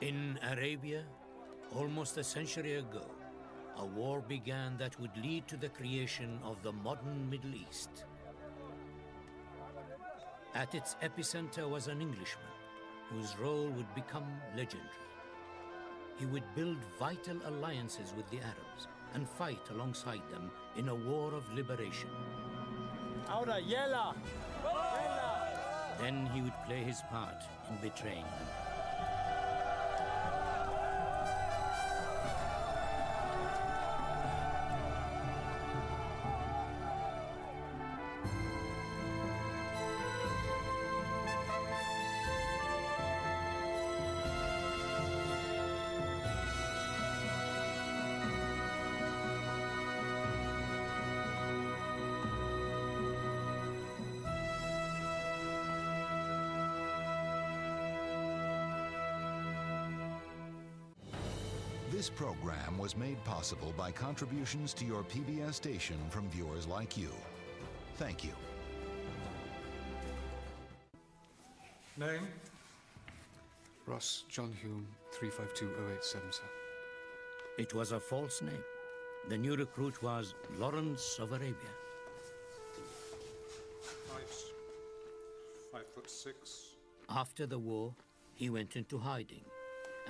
In Arabia, almost a century ago, a war began that would lead to the creation of the modern Middle East. At its epicenter was an Englishman whose role would become legendary. He would build vital alliances with the Arabs and fight alongside them in a war of liberation. Ahora, yela! Then he would play his part in betraying them. This program was made possible by contributions to your PBS station from viewers like you. Thank you. Name? Ross John Hume, 352-087, sir. It was a false name. The new recruit was Lawrence of Arabia. Height, 5'6". After the war, he went into hiding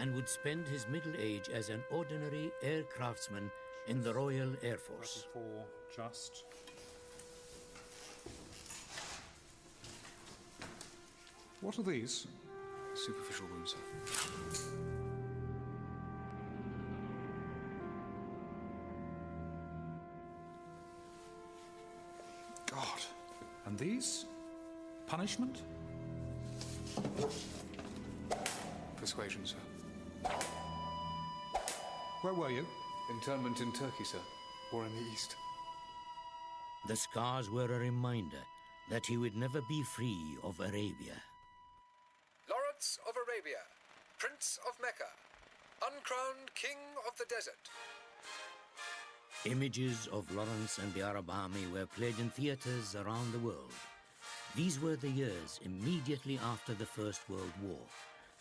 and would spend his middle age as an ordinary air craftsman in the Royal Air Force. 34, just. What are these? Superficial wounds, sir. God. And these? Punishment? Persuasion, sir. Where were you? Internment in Turkey, sir. War in the East. The scars were a reminder that he would never be free of Arabia. Lawrence of Arabia, Prince of Mecca, uncrowned King of the Desert. Images of Lawrence and the Arab army were played in theaters around the world. These were the years immediately after the First World War.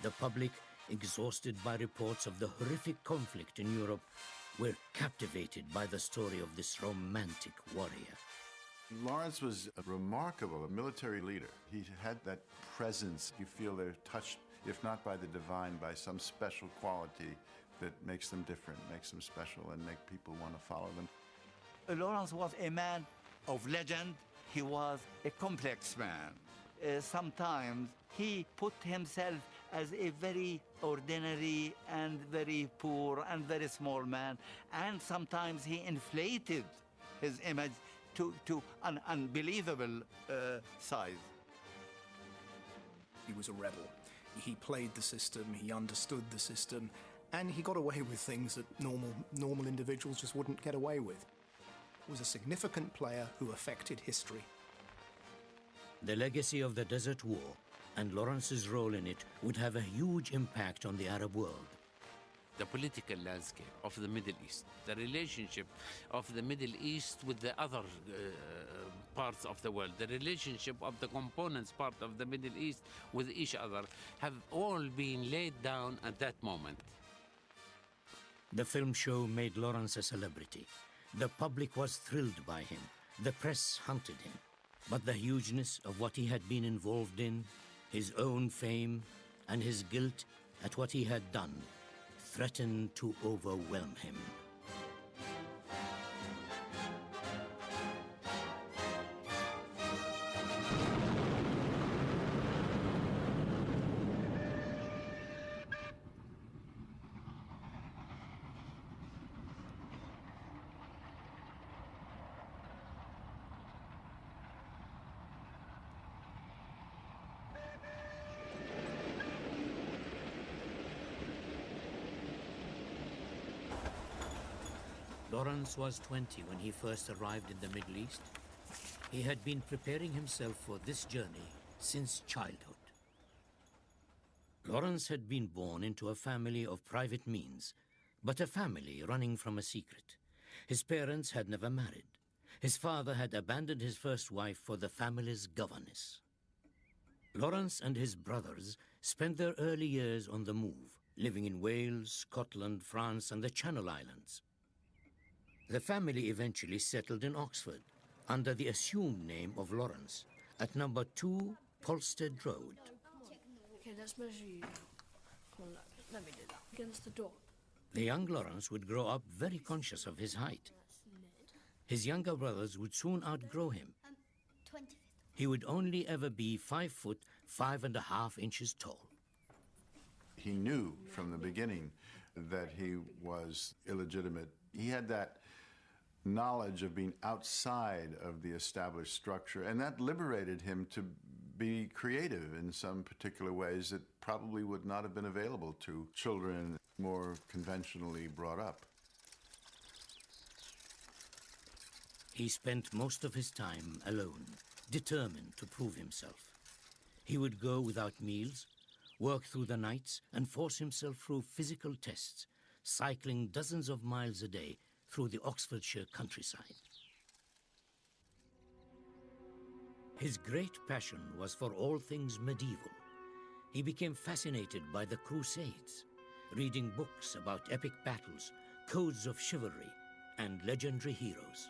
The public, exhausted by reports of the horrific conflict in Europe, were captivated by the story of this romantic warrior. Lawrence was a military leader. He had that presence. You feel they're touched, if not by the divine, by some special quality that makes them different, makes them special, and make people want to follow them. Lawrence was a man of legend. He was a complex man. Sometimes he put himself as a very ordinary and very poor and very small man, and sometimes he inflated his image to an unbelievable size. He was a rebel. He played the system, he understood the system, and he got away with things that normal individuals just wouldn't get away with. He was a significant player who affected history. The legacy of the Desert War and Lawrence's role in it would have a huge impact on the Arab world. The political landscape of the Middle East, the relationship of the Middle East with the other parts of the world, the relationship of the components part of the Middle East with each other have all been laid down at that moment. The film show made Lawrence a celebrity. The public was thrilled by him. The press hunted him. But the hugeness of what he had been involved in, his own fame, and his guilt at what he had done, threatened to overwhelm him. Lawrence was 20 when he first arrived in the Middle East. He had been preparing himself for this journey since childhood. Lawrence had been born into a family of private means, but a family running from a secret. His parents had never married. His father had abandoned his first wife for the family's governess. Lawrence and his brothers spent their early years on the move, living in Wales, Scotland, France, and the Channel Islands. The family eventually settled in Oxford under the assumed name of Lawrence at number 2 Polstead Road. Okay, let's measure you. Come on, let me do that. Against the door. The young Lawrence would grow up very conscious of his height. His younger brothers would soon outgrow him. He would only ever be 5 foot 5.5 inches tall. He knew from the beginning that he was illegitimate. He had that knowledge of being outside of the established structure, and that liberated him to be creative in some particular ways that probably would not have been available to children more conventionally brought up. He spent most of his time alone, determined to prove himself. He would go without meals, work through the nights, and force himself through physical tests, cycling dozens of miles a day through the Oxfordshire countryside. His great passion was for all things medieval. He became fascinated by the Crusades, reading books about epic battles, codes of chivalry, and legendary heroes.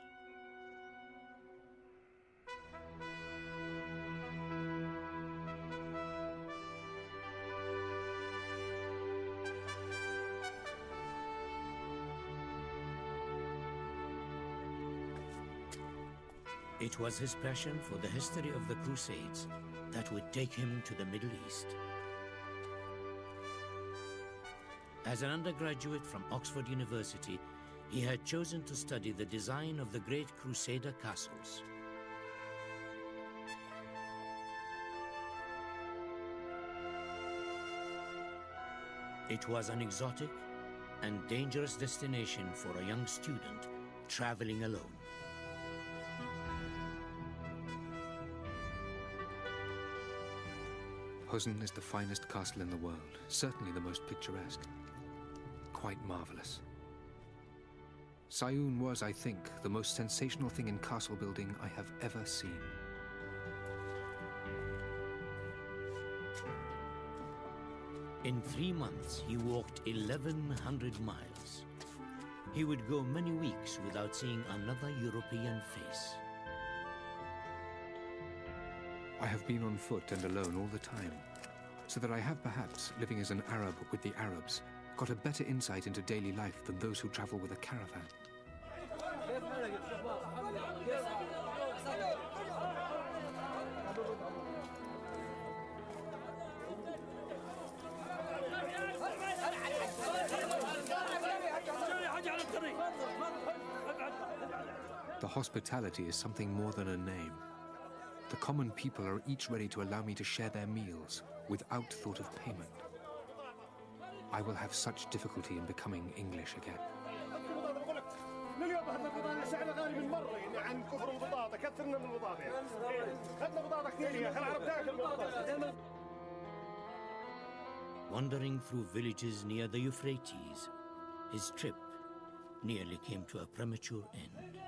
It was his passion for the history of the Crusades that would take him to the Middle East. As an undergraduate from Oxford University, he had chosen to study the design of the great Crusader castles. It was an exotic and dangerous destination for a young student traveling alone. Hosn is the finest castle in the world, certainly the most picturesque. Quite marvelous. Sayoun was, I think, the most sensational thing in castle building I have ever seen. In 3 months, he walked 1,100 miles. He would go many weeks without seeing another European face. I have been on foot and alone all the time, so that I have perhaps, living as an Arab with the Arabs, got a better insight into daily life than those who travel with a caravan. The hospitality is something more than a name. The common people are each ready to allow me to share their meals without thought of payment. I will have such difficulty in becoming English again. Wandering through villages near the Euphrates, his trip nearly came to a premature end.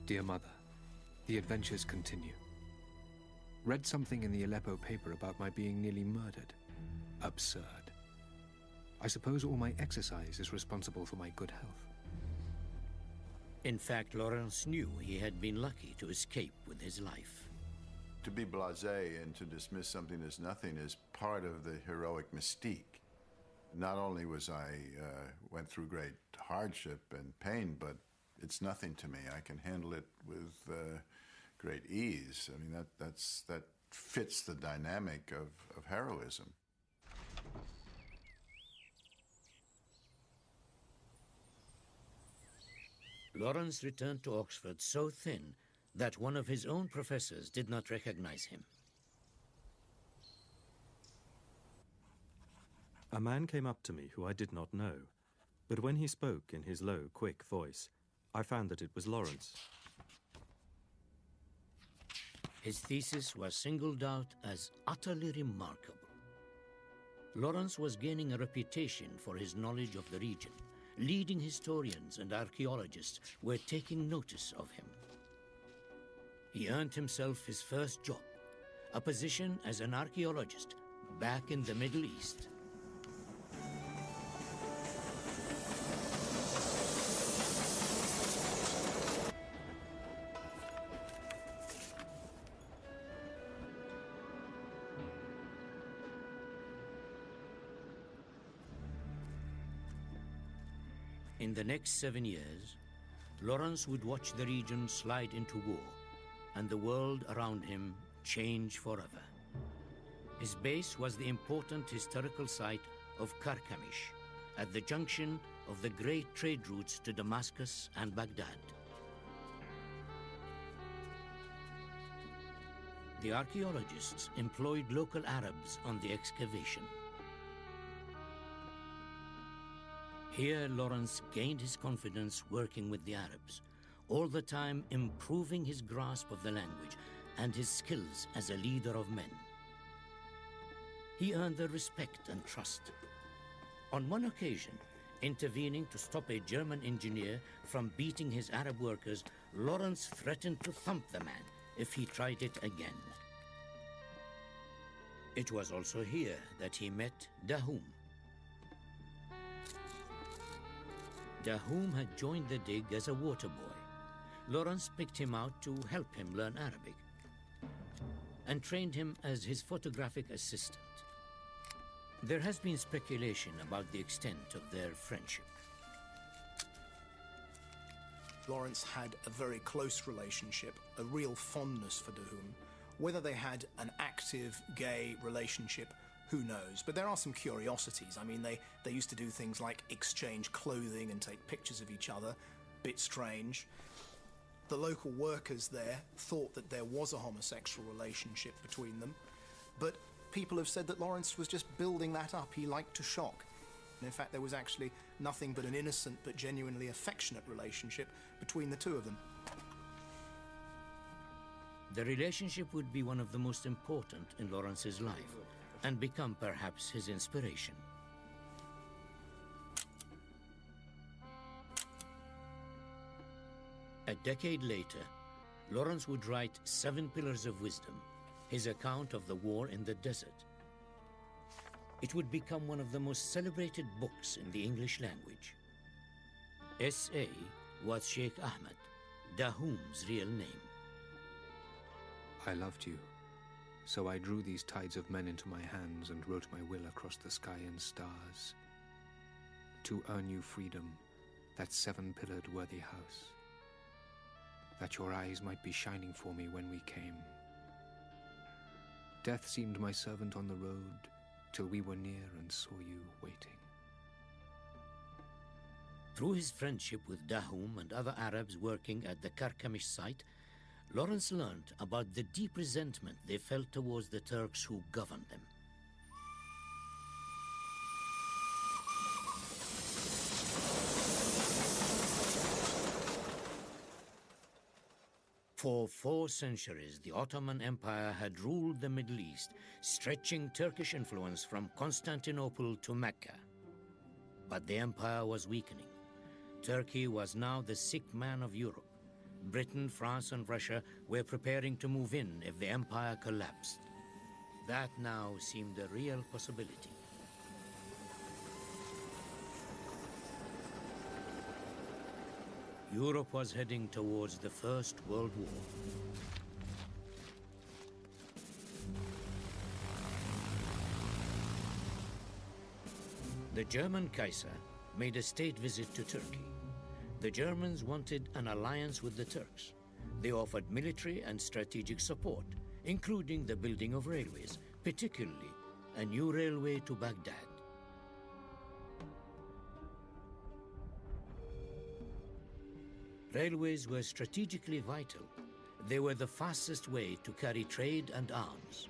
Dear Mother, the adventures continue. Read something in the Aleppo paper about my being nearly murdered. Absurd. I suppose all my exercise is responsible for my good health. In fact, Lawrence knew he had been lucky to escape with his life. To be blasé and to dismiss something as nothing is part of the heroic mystique. Not only was went through great hardship and pain, but it's nothing to me. I can handle it with great ease. I mean, that fits the dynamic of heroism. Lawrence returned to Oxford so thin that one of his own professors did not recognize him. A man came up to me who I did not know, but when he spoke in his low, quick voice, I found that it was Lawrence. His thesis was singled out as utterly remarkable. Lawrence was gaining a reputation for his knowledge of the region. Leading historians and archaeologists were taking notice of him. He earned himself his first job, a position as an archaeologist back in the Middle East. In the next 7 years, Lawrence would watch the region slide into war and the world around him change forever. His base was the important historical site of Karkamish, at the junction of the great trade routes to Damascus and Baghdad. The archaeologists employed local Arabs on the excavation. Here, Lawrence gained his confidence working with the Arabs, all the time improving his grasp of the language and his skills as a leader of men. He earned their respect and trust. On one occasion, intervening to stop a German engineer from beating his Arab workers, Lawrence threatened to thump the man if he tried it again. It was also here that he met Dahum. Dahum had joined the dig as a water boy. Lawrence picked him out to help him learn Arabic and trained him as his photographic assistant. There has been speculation about the extent of their friendship. Lawrence had a very close relationship, a real fondness for Dahum. Whether they had an active gay relationship, who knows? But there are some curiosities. I mean, they used to do things like exchange clothing and take pictures of each other. Bit strange. The local workers there thought that there was a homosexual relationship between them, but people have said that Lawrence was just building that up. He liked to shock. And in fact, there was actually nothing but an innocent but genuinely affectionate relationship between the two of them. The relationship would be one of the most important in Lawrence's life and become perhaps his inspiration. A decade later, Lawrence would write 7 Pillars of Wisdom, his account of the war in the desert. It would become one of the most celebrated books in the English language. S.A. was Sheikh Ahmed, Dahum's real name. I loved you, so I drew these tides of men into my hands and wrote my will across the sky and stars. To earn you freedom, that 7-pillared worthy house, that your eyes might be shining for me when we came. Death seemed my servant on the road, till we were near and saw you waiting. Through his friendship with Dahum and other Arabs working at the Karkamish site, Lawrence learned about the deep resentment they felt towards the Turks who governed them. For 4 centuries, the Ottoman Empire had ruled the Middle East, stretching Turkish influence from Constantinople to Mecca. But the empire was weakening. Turkey was now the sick man of Europe. Britain, France, and Russia were preparing to move in if the empire collapsed. That now seemed a real possibility. Europe was heading towards the First World War. The German Kaiser made a state visit to Turkey. The Germans wanted an alliance with the Turks. They offered military and strategic support, including the building of railways, particularly a new railway to Baghdad. Railways were strategically vital. They were the fastest way to carry trade and arms.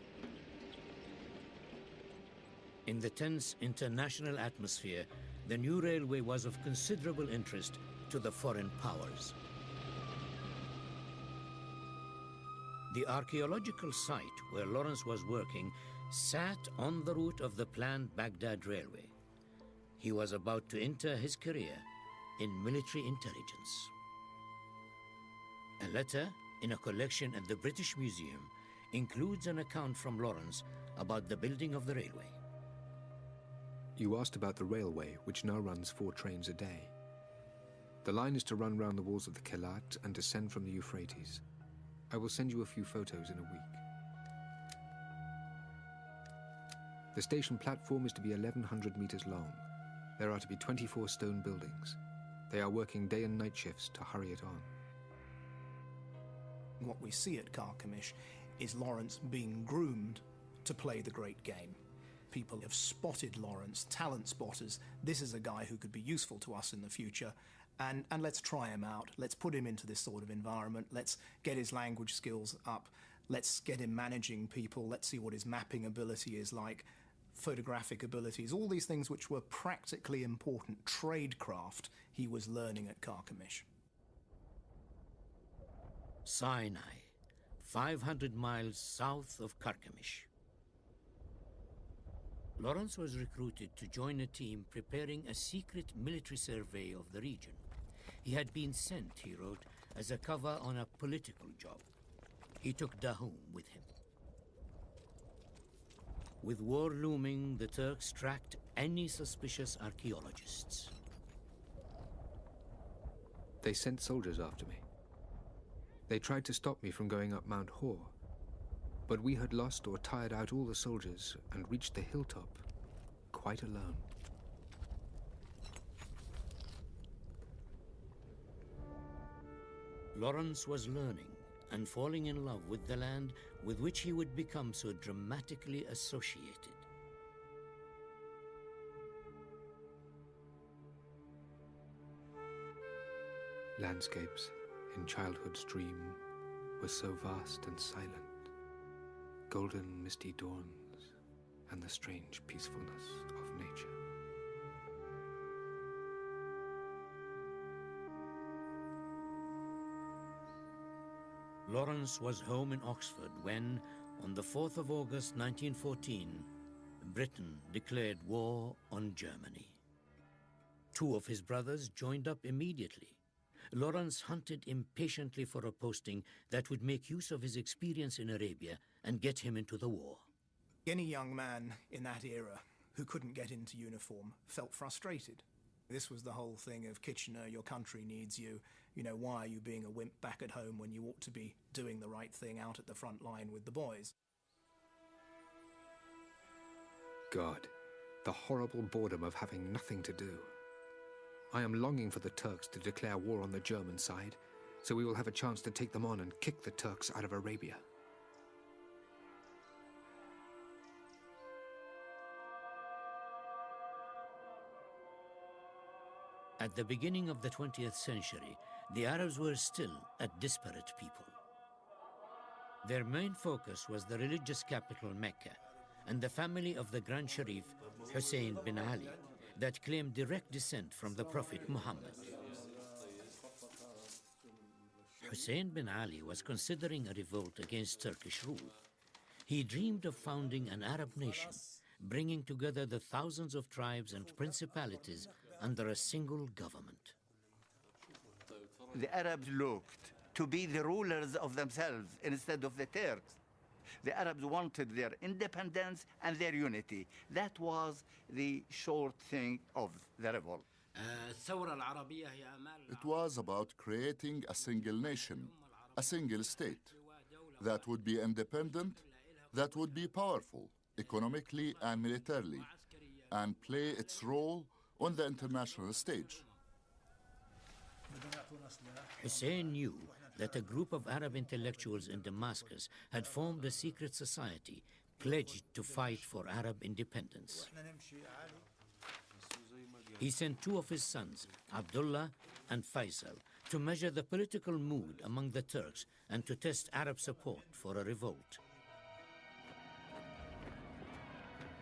In the tense international atmosphere, the new railway was of considerable interest to the foreign powers. The archaeological site where Lawrence was working sat on the route of the planned Baghdad Railway. He was about to enter his career in military intelligence. A letter in a collection at the British Museum includes an account from Lawrence about the building of the railway. You asked about the railway, which now runs 4 trains a day. The line is to run round the walls of the Kelat and descend from the Euphrates. I will send you a few photos in a week. The station platform is to be 1,100 meters long. There are to be 24 stone buildings. They are working day and night shifts to hurry it on. What we see at Carchemish is Lawrence being groomed to play the great game. People have spotted Lawrence, talent spotters. This is a guy who could be useful to us in the future. And let's try him out. Let's put him into this sort of environment. Let's get his language skills up. Let's get him managing people. Let's see what his mapping ability is like, photographic abilities, all these things which were practically important tradecraft he was learning at Carchemish. Sinai, 500 miles south of Carchemish. Lawrence was recruited to join a team preparing a secret military survey of the region. He had been sent, he wrote, as a cover on a political job. He took Dahum with him. With war looming, the Turks tracked any suspicious archaeologists. They sent soldiers after me. They tried to stop me from going up Mount Hor, but we had lost or tired out all the soldiers and reached the hilltop quite alone. Lawrence was learning and falling in love with the land with which he would become so dramatically associated. Landscapes in childhood's dream were so vast and silent, golden misty dawns and the strange peacefulness of nature. Lawrence was home in Oxford when, on the 4th of August 1914, Britain declared war on Germany. 2 of his brothers joined up immediately. Lawrence hunted impatiently for a posting that would make use of his experience in Arabia and get him into the war. Any young man in that era who couldn't get into uniform felt frustrated. This was the whole thing of Kitchener, your country needs you. You know, why are you being a wimp back at home when you ought to be doing the right thing out at the front line with the boys? God, the horrible boredom of having nothing to do. I am longing for the Turks to declare war on the German side, so we will have a chance to take them on and kick the Turks out of Arabia. At the beginning of the 20th century, the Arabs were still a disparate people. Their main focus was the religious capital Mecca and the family of the Grand Sharif Hussein bin Ali that claimed direct descent from the Prophet Muhammad. Hussein bin Ali was considering a revolt against Turkish rule. He dreamed of founding an Arab nation, bringing together the thousands of tribes and principalities under a single government. The Arabs looked to be the rulers of themselves instead of the Turks. The Arabs wanted their independence and their unity. That was the short thing of the revolt. It was about creating a single nation, a single state, that would be independent, that would be powerful, economically and militarily, and play its role on the international stage. Hussein knew that a group of Arab intellectuals in Damascus had formed a secret society pledged to fight for Arab independence. He sent 2 of his sons, Abdullah and Faisal, to measure the political mood among the Turks and to test Arab support for a revolt.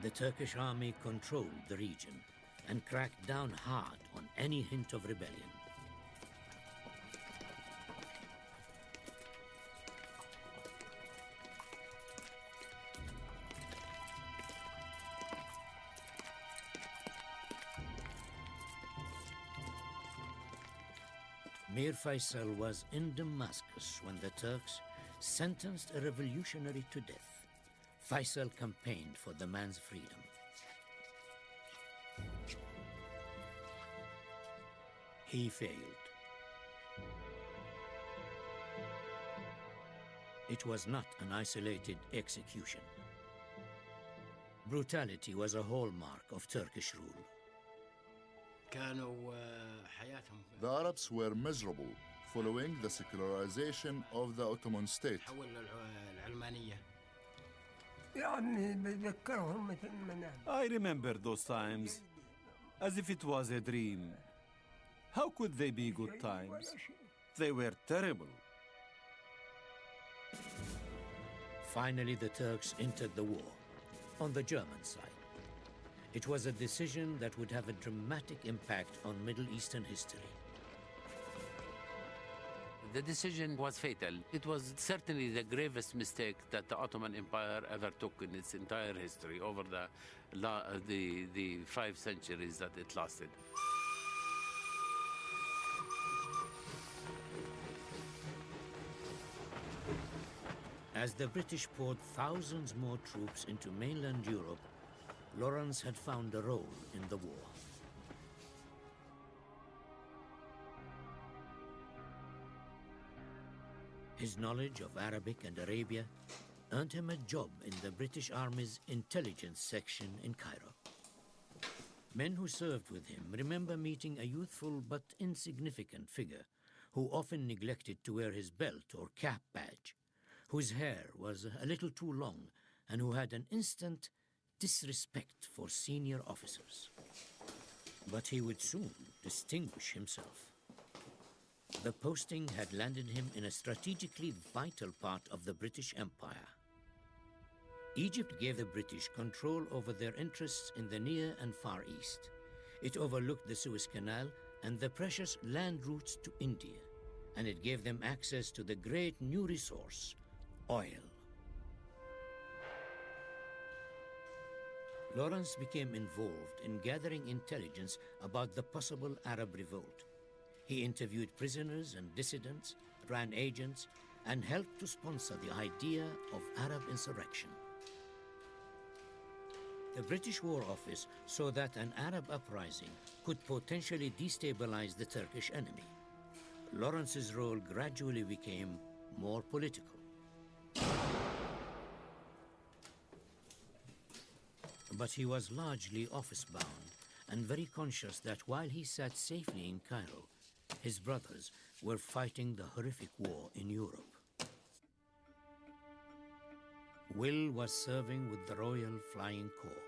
The Turkish army controlled the region and cracked down hard on any hint of rebellion. Mir Faisal was in Damascus when the Turks sentenced a revolutionary to death. Faisal campaigned for the man's freedom. He failed. It was not an isolated execution. Brutality was a hallmark of Turkish rule. The Arabs were miserable following the secularization of the Ottoman state. I remember those times as if it was a dream. How could they be good times? They were terrible. Finally, the Turks entered the war on the German side. It was a decision that would have a dramatic impact on Middle Eastern history. The decision was fatal. It was certainly the gravest mistake that the Ottoman Empire ever took in its entire history over the 5 centuries that it lasted. As the British poured thousands more troops into mainland Europe, Lawrence had found a role in the war. His knowledge of Arabic and Arabia earned him a job in the British Army's intelligence section in Cairo. Men who served with him remember meeting a youthful but insignificant figure who often neglected to wear his belt or cap badge, whose hair was a little too long, and who had an instant disrespect for senior officers. But he would soon distinguish himself. The posting had landed him in a strategically vital part of the British Empire. Egypt gave the British control over their interests in the Near and Far East. It overlooked the Suez Canal and the precious land routes to India, and it gave them access to the great new resource, oil. Lawrence became involved in gathering intelligence about the possible Arab revolt. He interviewed prisoners and dissidents, ran agents, and helped to sponsor the idea of Arab insurrection. The British War Office saw that an Arab uprising could potentially destabilize the Turkish enemy. Lawrence's role gradually became more political. But he was largely office-bound and very conscious that while he sat safely in Cairo, his brothers were fighting the horrific war in Europe. Will was serving with the Royal Flying Corps.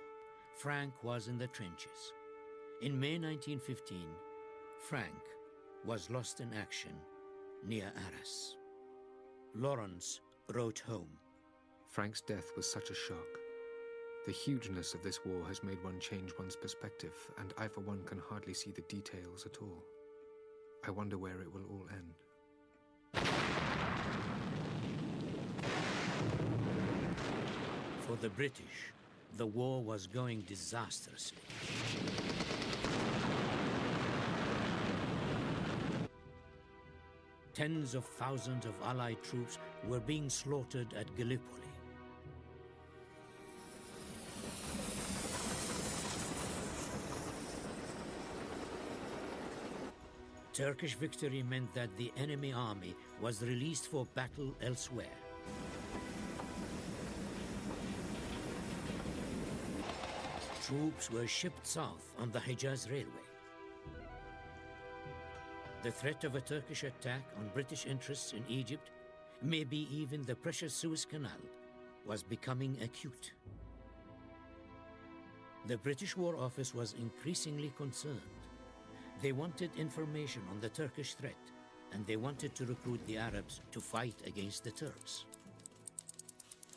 Frank was in the trenches. In May 1915, Frank was lost in action near Arras. Lawrence wrote home. Frank's death was such a shock. The hugeness of this war has made one change one's perspective, and I, for one, can hardly see the details at all. I wonder where it will all end. For the British, the war was going disastrously. Tens of thousands of Allied troops were being slaughtered at Gallipoli. Turkish victory meant that the enemy army was released for battle elsewhere. Troops were shipped south on the Hejaz Railway. The threat of a Turkish attack on British interests in Egypt, maybe even the precious Suez Canal, was becoming acute. The British War Office was increasingly concerned. They wanted information on the Turkish threat, and they wanted to recruit the Arabs to fight against the Turks.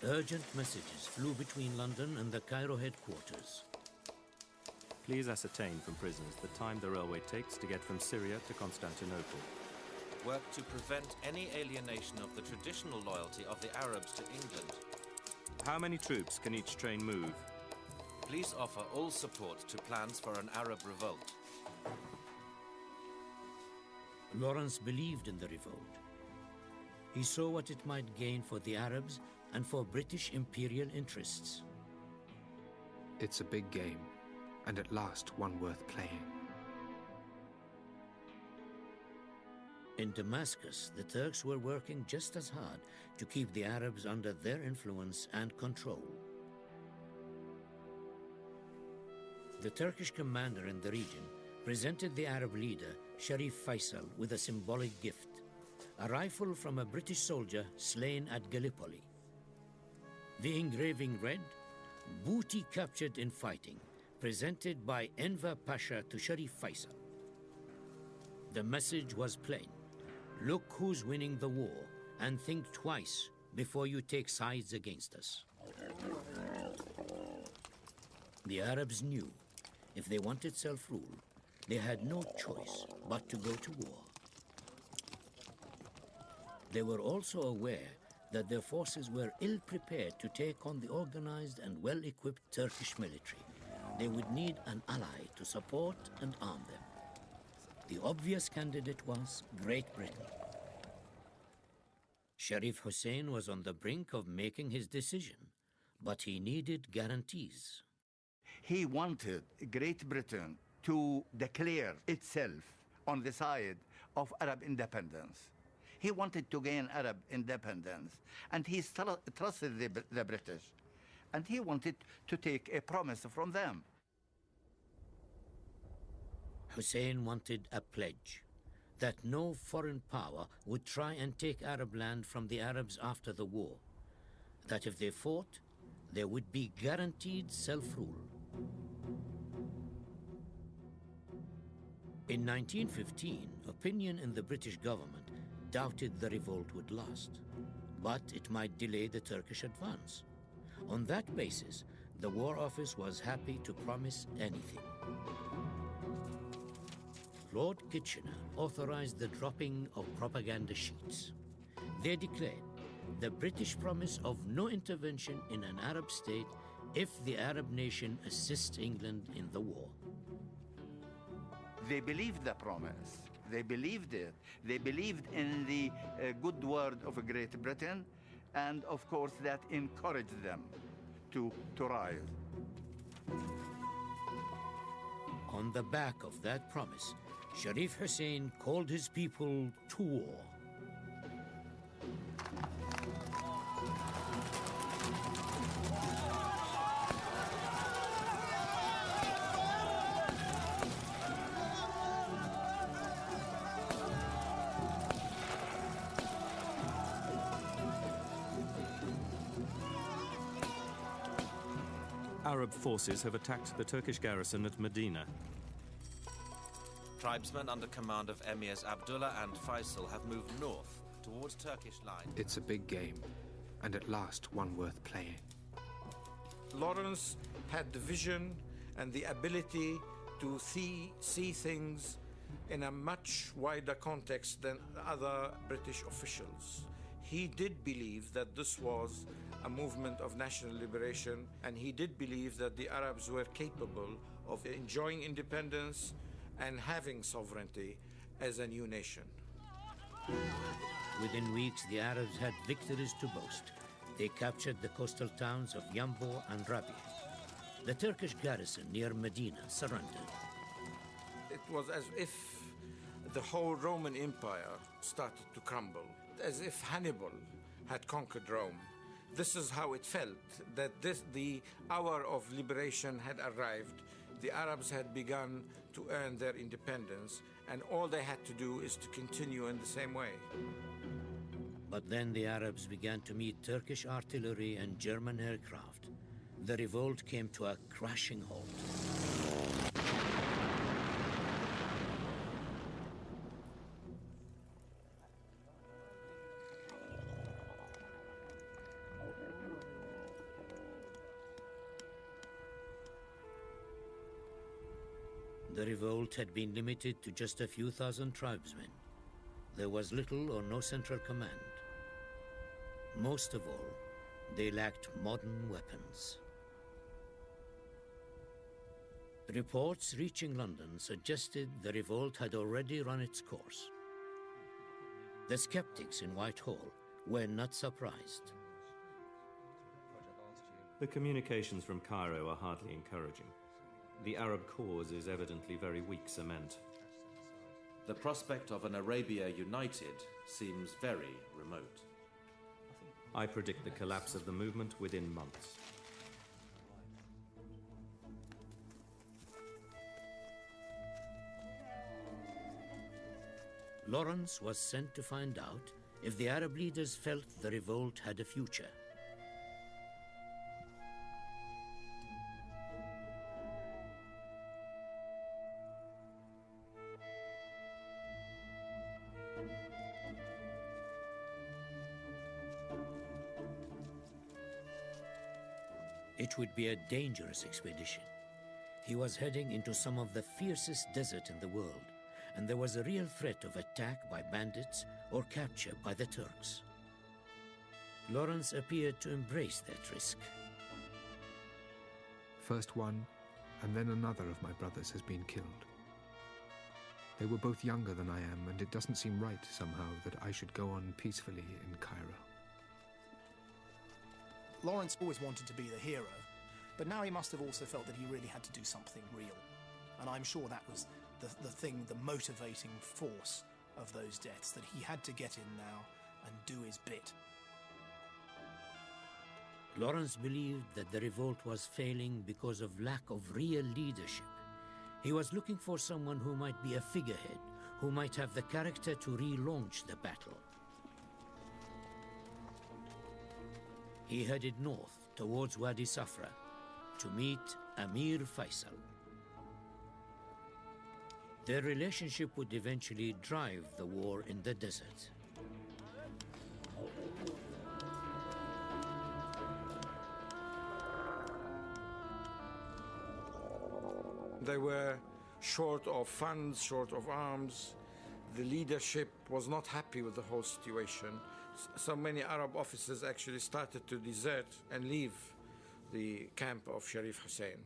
Urgent messages flew between London and the Cairo headquarters. Please ascertain from prisoners the time the railway takes to get from Syria to Constantinople. Work to prevent any alienation of the traditional loyalty of the Arabs to England. How many troops can each train move? Please offer all support to plans for an Arab revolt. Lawrence believed in the revolt. He saw what it might gain for the Arabs and for British imperial interests. It's a big game, and at last one worth playing. In Damascus, the Turks were working just as hard to keep the Arabs under their influence and control. The Turkish commander in the region presented the Arab leader, Sharif Faisal, with a symbolic gift, a rifle from a British soldier slain at Gallipoli. The engraving read, "Booty captured in fighting, presented by Enver Pasha to Sharif Faisal." The message was plain. Look who's winning the war, and think twice before you take sides against us. The Arabs knew if they wanted self-rule, they had no choice but to go to war. They were also aware that their forces were ill-prepared to take on the organized and well-equipped Turkish military. They would need an ally to support and arm them. The obvious candidate was Great Britain. Sharif Hussein was on the brink of making his decision, but he needed guarantees. He wanted Great Britain to declare itself on the side of Arab independence. He wanted to gain Arab independence, and he trusted the British, and he wanted to take a promise from them. Hussein wanted a pledge that no foreign power would try and take Arab land from the Arabs after the war, that if they fought, there would be guaranteed self-rule. In 1915, opinion in the British government doubted the revolt would last, but it might delay the Turkish advance. On that basis, the War Office was happy to promise anything. Lord Kitchener authorized the dropping of propaganda sheets. They declared the British promise of no intervention in an Arab state if the Arab nation assists England in the war. They believed the promise. They believed it. They believed in the good word of Great Britain, and of course that encouraged them to rise. On the back of that promise, Sharif Hussein called his people to war. Arab forces have attacked the Turkish garrison at Medina. Tribesmen under command of Emirs Abdullah and Faisal have moved north towards Turkish lines. It's a big game, and at last one worth playing. Lawrence had the vision and the ability to see things in a much wider context than other British officials. He did believe that this was a movement of national liberation, and he did believe that the Arabs were capable of enjoying independence and having sovereignty as a new nation. Within weeks, the Arabs had victories to boast. They captured the coastal towns of Yambo and Rabia. The Turkish garrison near Medina surrendered. It was as if the whole Roman Empire started to crumble, as if Hannibal had conquered Rome. This is how it felt, that the hour of liberation had arrived. The Arabs had begun to earn their independence, and all they had to do is to continue in the same way. But then the Arabs began to meet Turkish artillery and German aircraft. The revolt came to a crashing halt. The revolt had been limited to just a few thousand tribesmen. There was little or no central command. Most of all, they lacked modern weapons. Reports reaching London suggested the revolt had already run its course. The skeptics in Whitehall were not surprised. The communications from Cairo are hardly encouraging. The Arab cause is evidently very weak cement. The prospect of an Arabia united seems very remote. I predict the collapse of the movement within months. Lawrence was sent to find out if the Arab leaders felt the revolt had a future. It would be a dangerous expedition. He was heading into some of the fiercest desert in the world, and there was a real threat of attack by bandits or capture by the Turks. Lawrence appeared to embrace that risk. First one, and then another of my brothers has been killed. They were both younger than I am, and it doesn't seem right somehow that I should go on peacefully in Cairo. Lawrence always wanted to be the hero, but now he must have also felt that he really had to do something real. And I'm sure that was the thing, the motivating force of those deaths, that he had to get in now and do his bit. Lawrence believed that the revolt was failing because of lack of real leadership. He was looking for someone who might be a figurehead, who might have the character to relaunch the battle. He headed north towards Wadi Safra to meet Amir Faisal. Their relationship would eventually drive the war in the desert. They were short of funds, short of arms. The leadership was not happy with the whole situation. So many Arab officers actually started to desert and leave the camp of Sharif Hussein.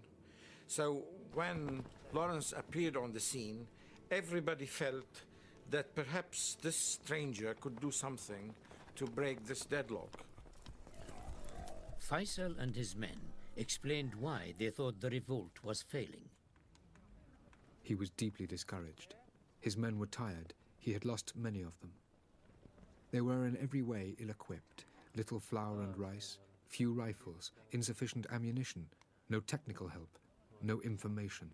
So when Lawrence appeared on the scene, everybody felt that perhaps this stranger could do something to break this deadlock. Faisal and his men explained why they thought the revolt was failing. He was deeply discouraged. His men were tired. He had lost many of them. They were in every way ill-equipped. Little flour and rice, few rifles, insufficient ammunition, no technical help, no information.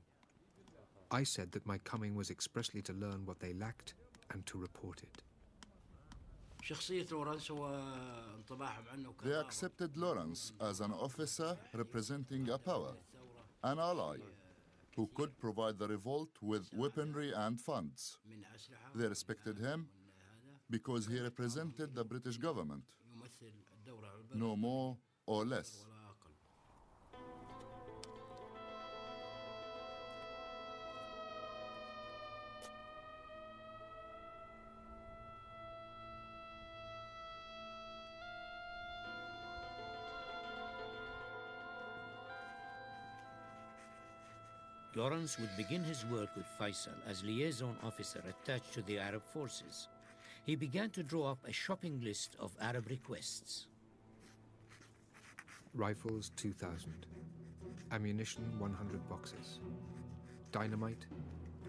I said that my coming was expressly to learn what they lacked and to report it. They accepted Lawrence as an officer representing a power, an ally, who could provide the revolt with weaponry and funds. They respected him because he represented the British government, no more or less. Lawrence would begin his work with Faisal as liaison officer attached to the Arab forces. He began to draw up a shopping list of Arab requests. Rifles, 2,000. Ammunition, 100 boxes. Dynamite,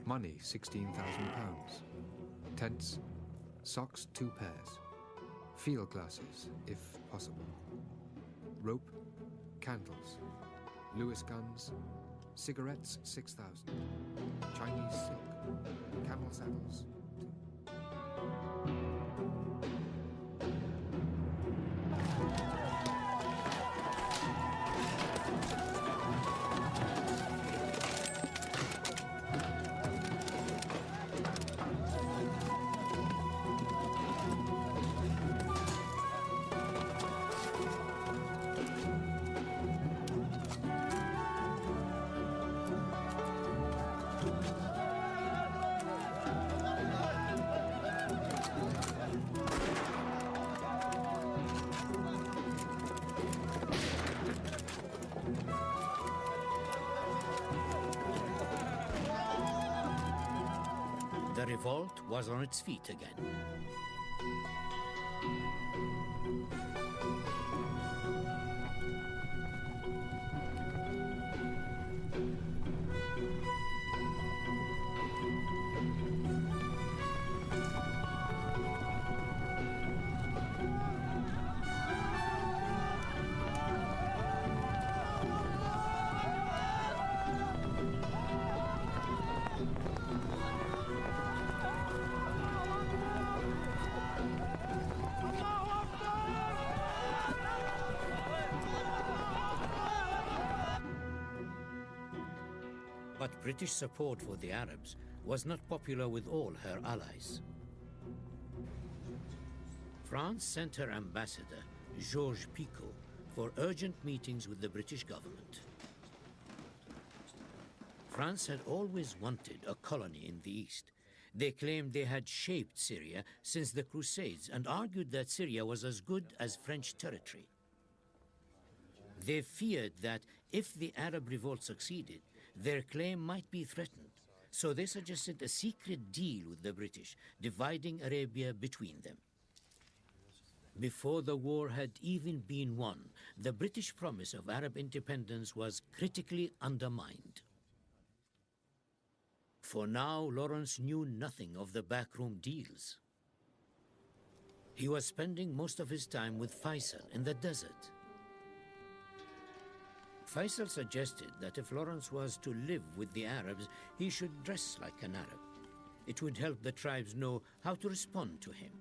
money, 16,000 pounds. Tents, socks, 2 pairs. Field glasses, if possible. Rope, candles. Lewis guns, cigarettes, 6,000. Chinese silk, camel saddles. The revolt was on its feet again. But British support for the Arabs was not popular with all her allies. France sent her ambassador, Georges Picot, for urgent meetings with the British government. France had always wanted a colony in the East. They claimed they had shaped Syria since the Crusades and argued that Syria was as good as French territory. They feared that if the Arab revolt succeeded, their claim might be threatened. So they suggested a secret deal with the British, dividing Arabia between them. Before the war had even been won, the British promise of Arab independence was critically undermined. For now, Lawrence knew nothing of the backroom deals. He was spending most of his time with Faisal in the desert. Faisal suggested that if Lawrence was to live with the Arabs, he should dress like an Arab. It would help the tribes know how to respond to him.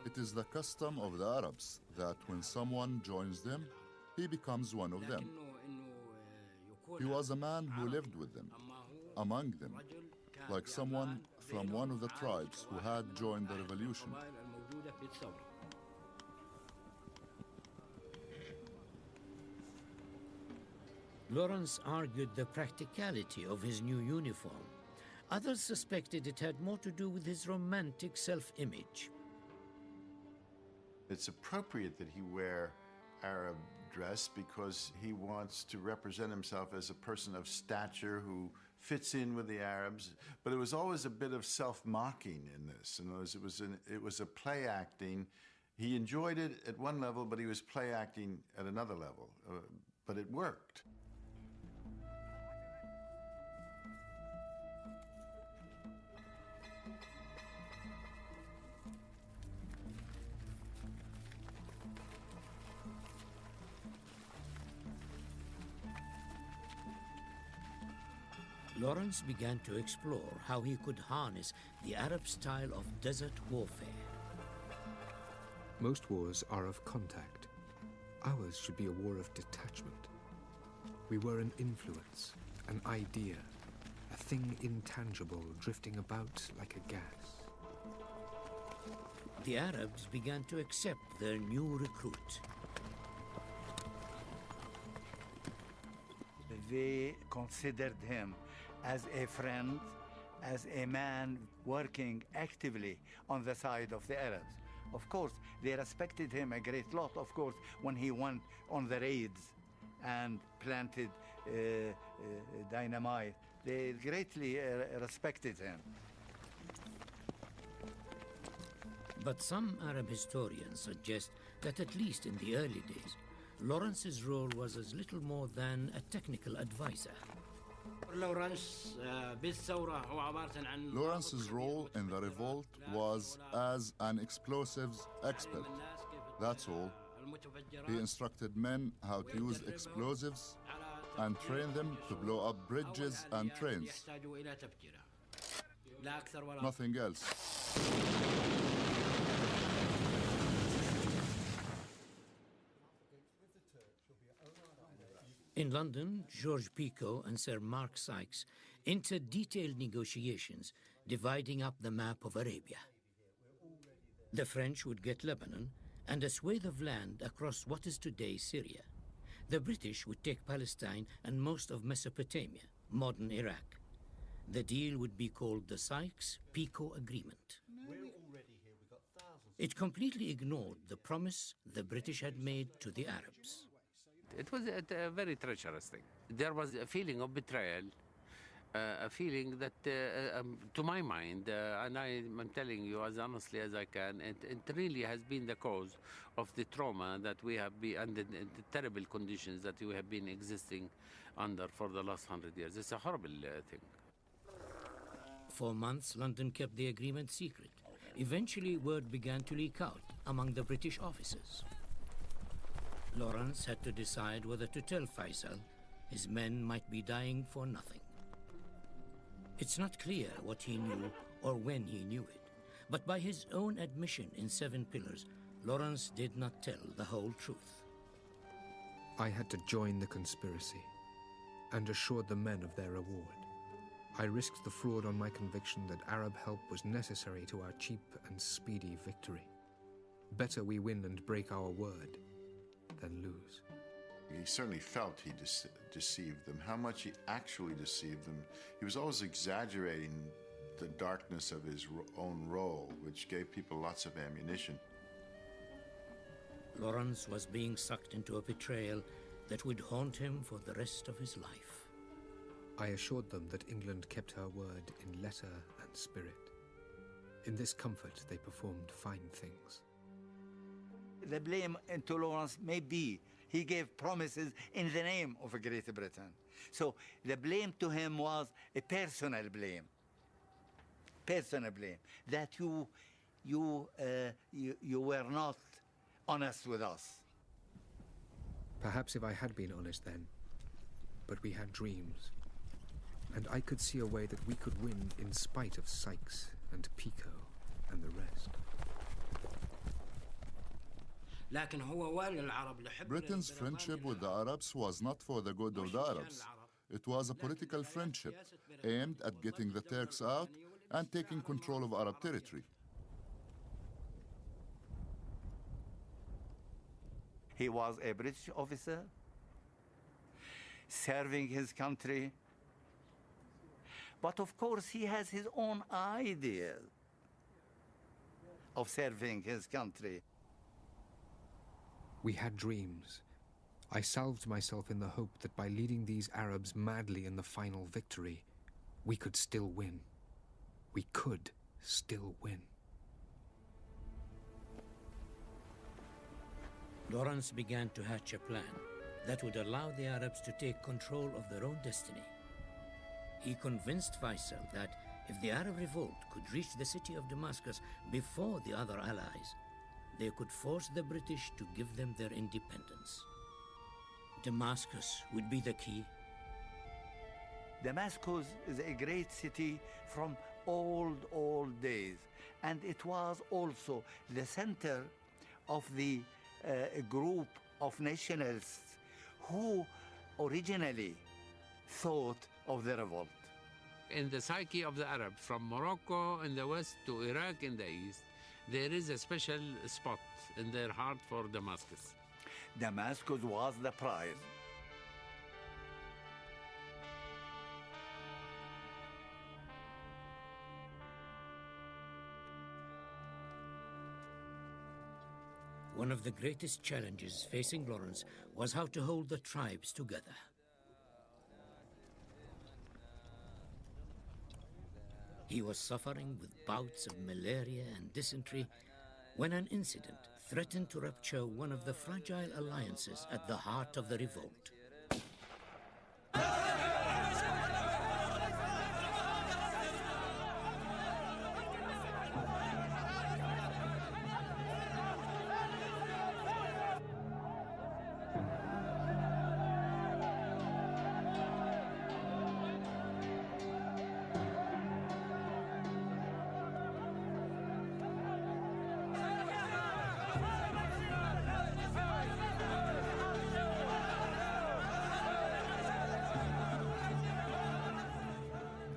It is the custom of the Arabs that when someone joins them, he becomes one of them. He was a man who lived with them, among them, like someone from one of the tribes who had joined the revolution. Lawrence argued the practicality of his new uniform. Others suspected it had more to do with his romantic self-image. It's appropriate that he wear Arab dress because he wants to represent himself as a person of stature who fits in with the Arabs. But it was always a bit of self-mocking in this. In other words, it was a play acting. He enjoyed it at one level, but he was play acting at another level. But it worked. Lawrence began to explore how he could harness the Arab style of desert warfare. Most wars are of contact. Ours should be a war of detachment. We were an influence, an idea, a thing intangible drifting about like a gas. The Arabs began to accept their new recruit. They considered him as a friend, as a man working actively on the side of the Arabs. Of course, they respected him a great lot, of course, when he went on the raids and planted dynamite. They greatly respected him. But some Arab historians suggest that at least in the early days, Lawrence's role was as little more than a technical advisor. Lawrence's role in the revolt was as an explosives expert. That's all. He instructed men how to use explosives and trained them to blow up bridges and trains. Nothing else. In London, Georges Picot and Sir Mark Sykes entered detailed negotiations, dividing up the map of Arabia. The French would get Lebanon and a swathe of land across what is today Syria. The British would take Palestine and most of Mesopotamia, modern Iraq. The deal would be called the Sykes-Picot Agreement. It completely ignored the promise the British had made to the Arabs. It was a very treacherous thing. There was a feeling of betrayal, a feeling that, to my mind, and I'm telling you as honestly as I can, it really has been the cause of the trauma that we have been, and the terrible conditions that we have been existing under for the last 100 years. It's a horrible thing. For months, London kept the agreement secret. Eventually, word began to leak out among the British officers. Lawrence had to decide whether to tell Faisal his men might be dying for nothing. It's not clear what he knew or when he knew it, but by his own admission in 7 Pillars, Lawrence did not tell the whole truth. I had to join the conspiracy and assured the men of their reward. I risked the fraud on my conviction that Arab help was necessary to our cheap and speedy victory. Better we win and break our word than lose. He certainly felt he deceived them. How much he actually deceived them, he was always exaggerating the darkness of his own role, which gave people lots of ammunition. Lawrence was being sucked into a betrayal that would haunt him for the rest of his life. I assured them that England kept her word in letter and spirit. In this comfort, they performed fine things. The blame to Lawrence may be he gave promises in the name of Great Britain. So the blame to him was a personal blame. Personal blame that you were not honest with us. Perhaps if I had been honest then, but we had dreams. And I could see a way that we could win in spite of Sykes and Pico and the rest. Britain's friendship with the Arabs was not for the good of the Arabs. It was a political friendship aimed at getting the Turks out and taking control of Arab territory. He was a British officer serving his country. But of course, he has his own ideas of serving his country. We had dreams. I salved myself in the hope that by leading these Arabs madly in the final victory, we could still win. We could still win. Lawrence began to hatch a plan that would allow the Arabs to take control of their own destiny. He convinced Faisal that if the Arab revolt could reach the city of Damascus before the other allies, they could force the British to give them their independence. Damascus would be the key. Damascus is a great city from old days, and it was also the center of the group of nationalists who originally thought of the revolt. In the psyche of the Arab, from Morocco in the west to Iraq in the east, there is a special spot in their heart for Damascus. Damascus was the prize. One of the greatest challenges facing Lawrence was how to hold the tribes together. He was suffering with bouts of malaria and dysentery when an incident threatened to rupture one of the fragile alliances at the heart of the revolt.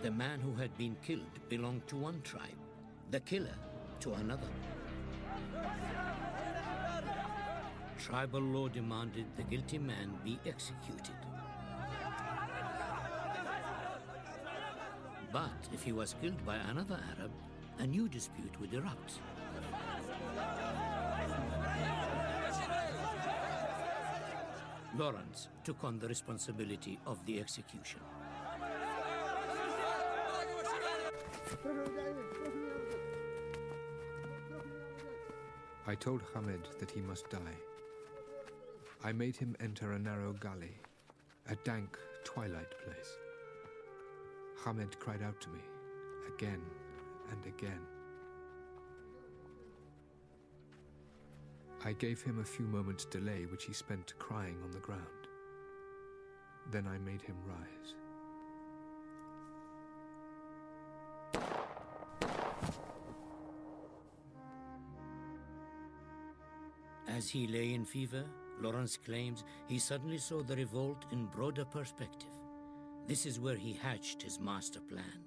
The man who had been killed belonged to one tribe, the killer to another. Tribal law demanded the guilty man be executed. But if he was killed by another Arab, a new dispute would erupt. Lawrence took on the responsibility of the execution. I told Hamed that he must die. I made him enter a narrow gully, a dank twilight place. Hamed cried out to me, again and again. I gave him a few moments' delay, which he spent crying on the ground. Then I made him rise. As he lay in fever, Lawrence claims he suddenly saw the revolt in broader perspective. This is where he hatched his master plan,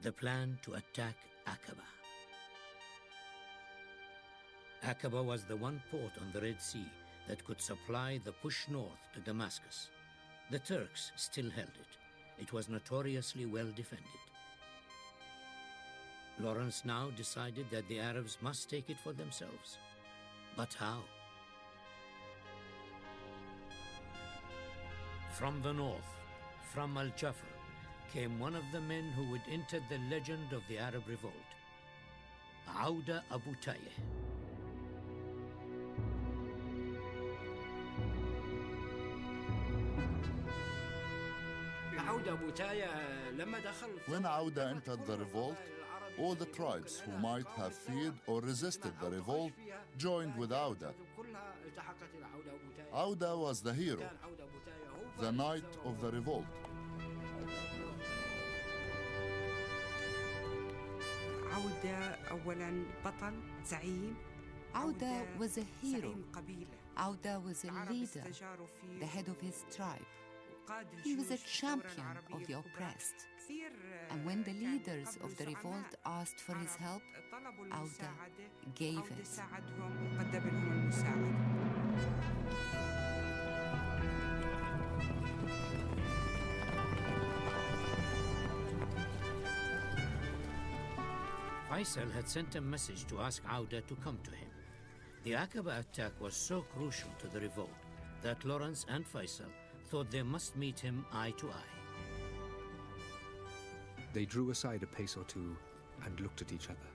the plan to attack Aqaba. Aqaba was the one port on the Red Sea that could supply the push north to Damascus. The Turks still held it. It was notoriously well defended. Lawrence now decided that the Arabs must take it for themselves. But how? From the north, from Al-Jafr, came one of the men who would enter the legend of the Arab revolt, Auda Abu Tayyeh. When Auda entered the revolt, all the tribes who might have feared or resisted the revolt joined with Auda. Auda was the hero, the knight of the revolt. Auda was a hero. Auda was a leader, the head of his tribe. He was a champion of the oppressed. And when the leaders of the revolt asked for his help, Auda gave it. Faisal had sent a message to ask Auda to come to him. The Aqaba attack was so crucial to the revolt that Lawrence and Faisal thought they must meet him eye to eye. They drew aside a pace or two and looked at each other.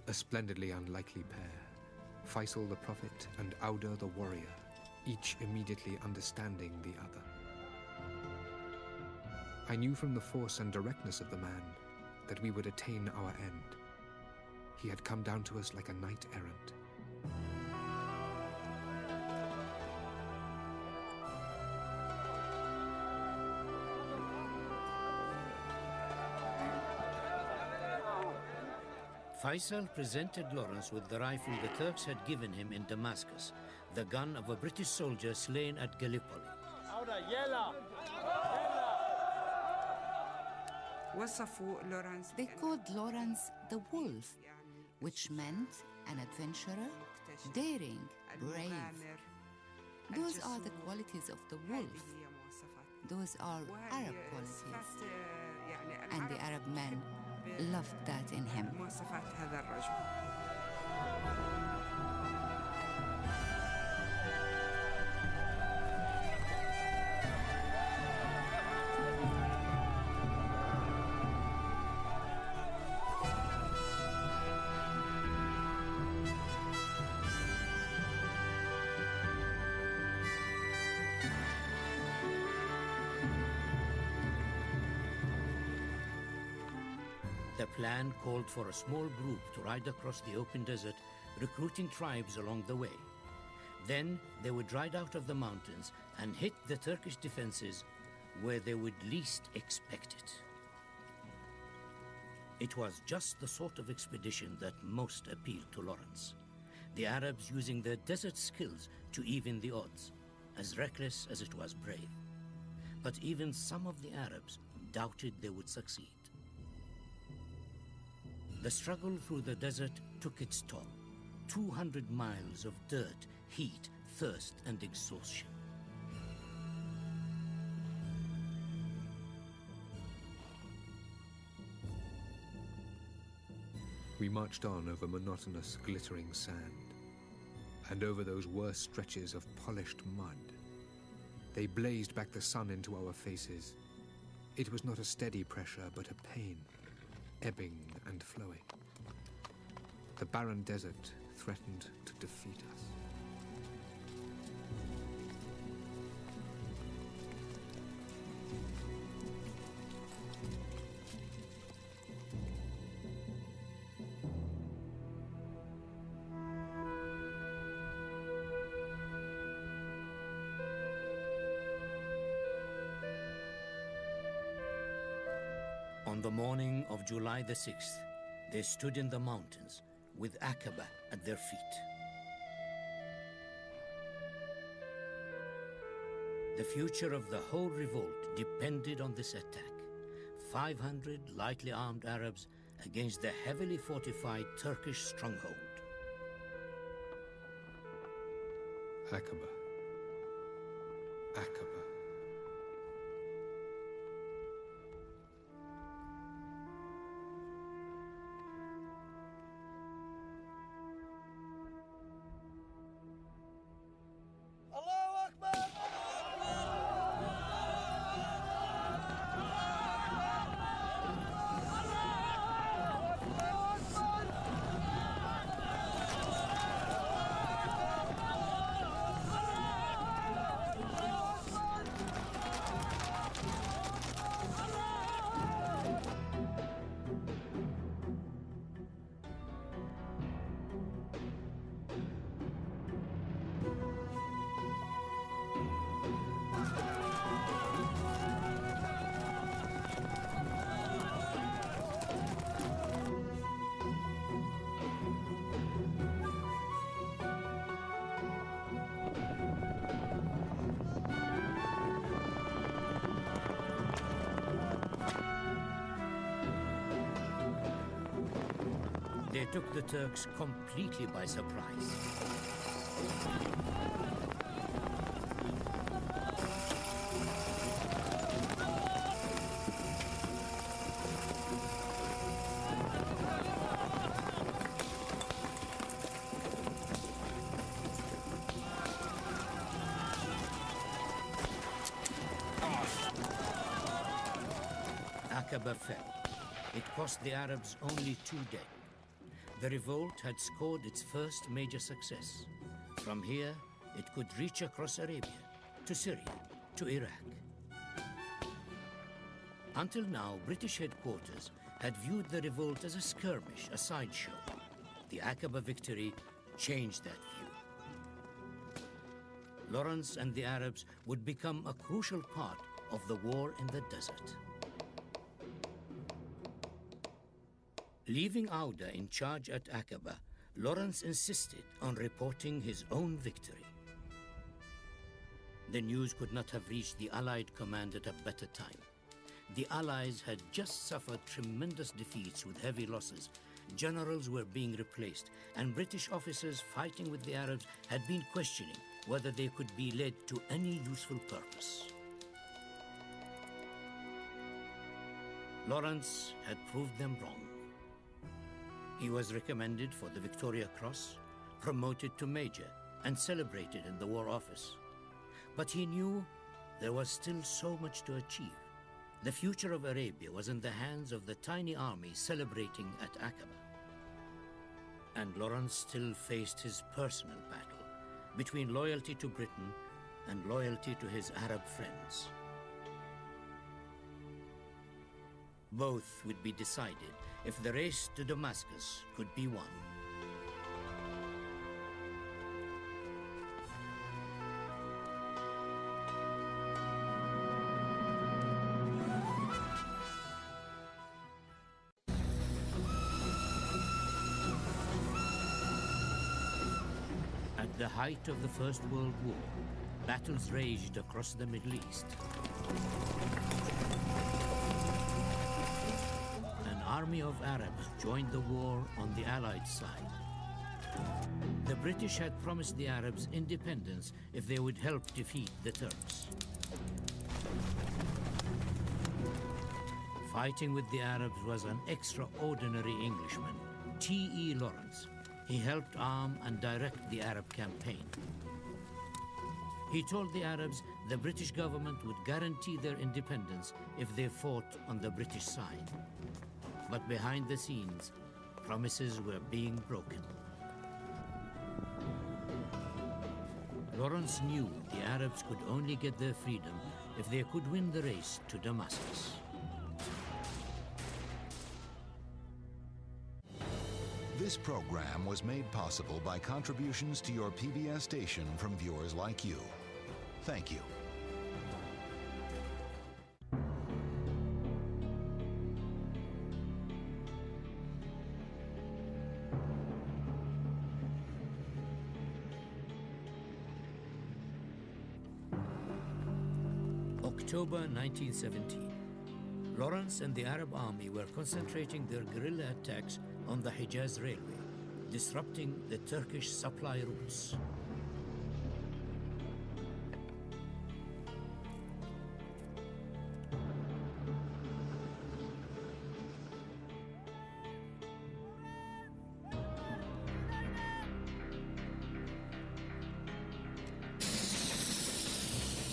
A splendidly unlikely pair, Faisal the prophet and Auda the warrior, each immediately understanding the other. I knew from the force and directness of the man that we would attain our end. He had come down to us like a knight-errant. Faisal presented Lawrence with the rifle the Turks had given him in Damascus, the gun of a British soldier slain at Gallipoli. They called Lawrence the Wolf, which meant an adventurer, daring, brave. Those are the qualities of the wolf. Those are Arab qualities. And the Arab men loved that in him. The plan called for a small group to ride across the open desert, recruiting tribes along the way. Then they would ride out of the mountains and hit the Turkish defenses where they would least expect it. It was just the sort of expedition that most appealed to Lawrence. The Arabs using their desert skills to even the odds, as reckless as it was brave. But even some of the Arabs doubted they would succeed. The struggle through the desert took its toll. 200 miles of dirt, heat, thirst, and exhaustion. We marched on over monotonous, glittering sand, and over those worst stretches of polished mud. They blazed back the sun into our faces. It was not a steady pressure, but a pain, ebbing and flowing. The barren desert threatened to defeat us. On the morning of July the 6th, they stood in the mountains with Aqaba at their feet. The future of the whole revolt depended on this attack. 500 lightly armed Arabs against the heavily fortified Turkish stronghold. Aqaba. Aqaba. They took the Turks completely by surprise. Aqaba fell. It cost the Arabs only 2 dead. The revolt had scored its first major success. From here, it could reach across Arabia, to Syria, to Iraq. Until now, British headquarters had viewed the revolt as a skirmish, a sideshow. The Aqaba victory changed that view. Lawrence and the Arabs would become a crucial part of the war in the desert. Leaving Auda in charge at Aqaba, Lawrence insisted on reporting his own victory. The news could not have reached the Allied command at a better time. The Allies had just suffered tremendous defeats with heavy losses. Generals were being replaced, and British officers fighting with the Arabs had been questioning whether they could be led to any useful purpose. Lawrence had proved them wrong. He was recommended for the Victoria Cross, promoted to Major, and celebrated in the War Office. But he knew there was still so much to achieve. The future of Arabia was in the hands of the tiny army celebrating at Aqaba. And Lawrence still faced his personal battle between loyalty to Britain and loyalty to his Arab friends. Both would be decided if the race to Damascus could be won. At the height of the First World War, battles raged across the Middle East. Army of Arabs joined the war on the Allied side. The British had promised the Arabs independence if they would help defeat the Turks. Fighting with the Arabs was an extraordinary Englishman, T.E. Lawrence. He helped arm and direct the Arab campaign. He told the Arabs the British government would guarantee their independence if they fought on the British side. But behind the scenes, promises were being broken. Lawrence knew the Arabs could only get their freedom if they could win the race to Damascus. This program was made possible by contributions to your PBS station from viewers like you. Thank you. October 1917. Lawrence and the Arab army were concentrating their guerrilla attacks on the Hijaz Railway, disrupting the Turkish supply routes.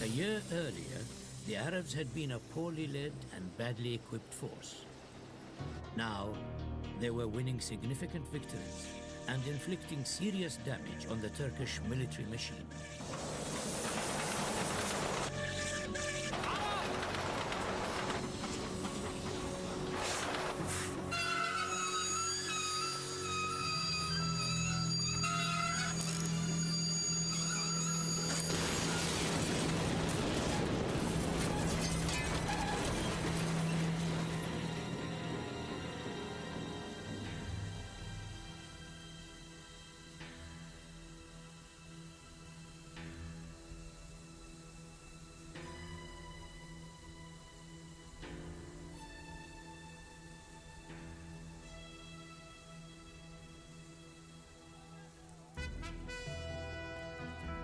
A year earlier, the Arabs had been a poorly led and badly equipped force. Now, they were winning significant victories and inflicting serious damage on the Turkish military machine.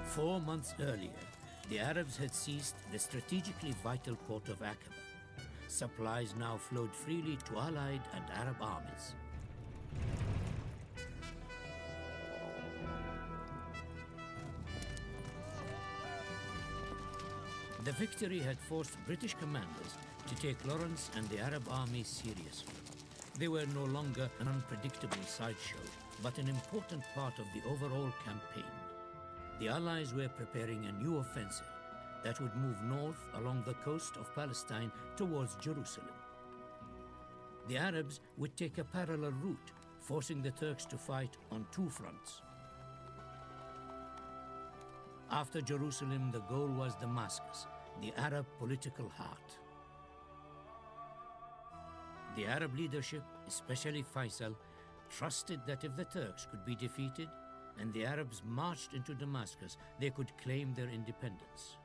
Four months earlier, the Arabs had seized the strategically vital port of Aqaba. Supplies now flowed freely to Allied and Arab armies. The victory had forced British commanders to take Lawrence and the Arab armies seriously. They were no longer an unpredictable sideshow, but an important part of the overall campaign. The Allies were preparing a new offensive that would move north along the coast of Palestine towards Jerusalem. The Arabs would take a parallel route, forcing the Turks to fight on two fronts. After Jerusalem, the goal was Damascus, the Arab political heart. The Arab leadership, especially Faisal, trusted that if the Turks could be defeated and the Arabs marched into Damascus, they could claim their independence.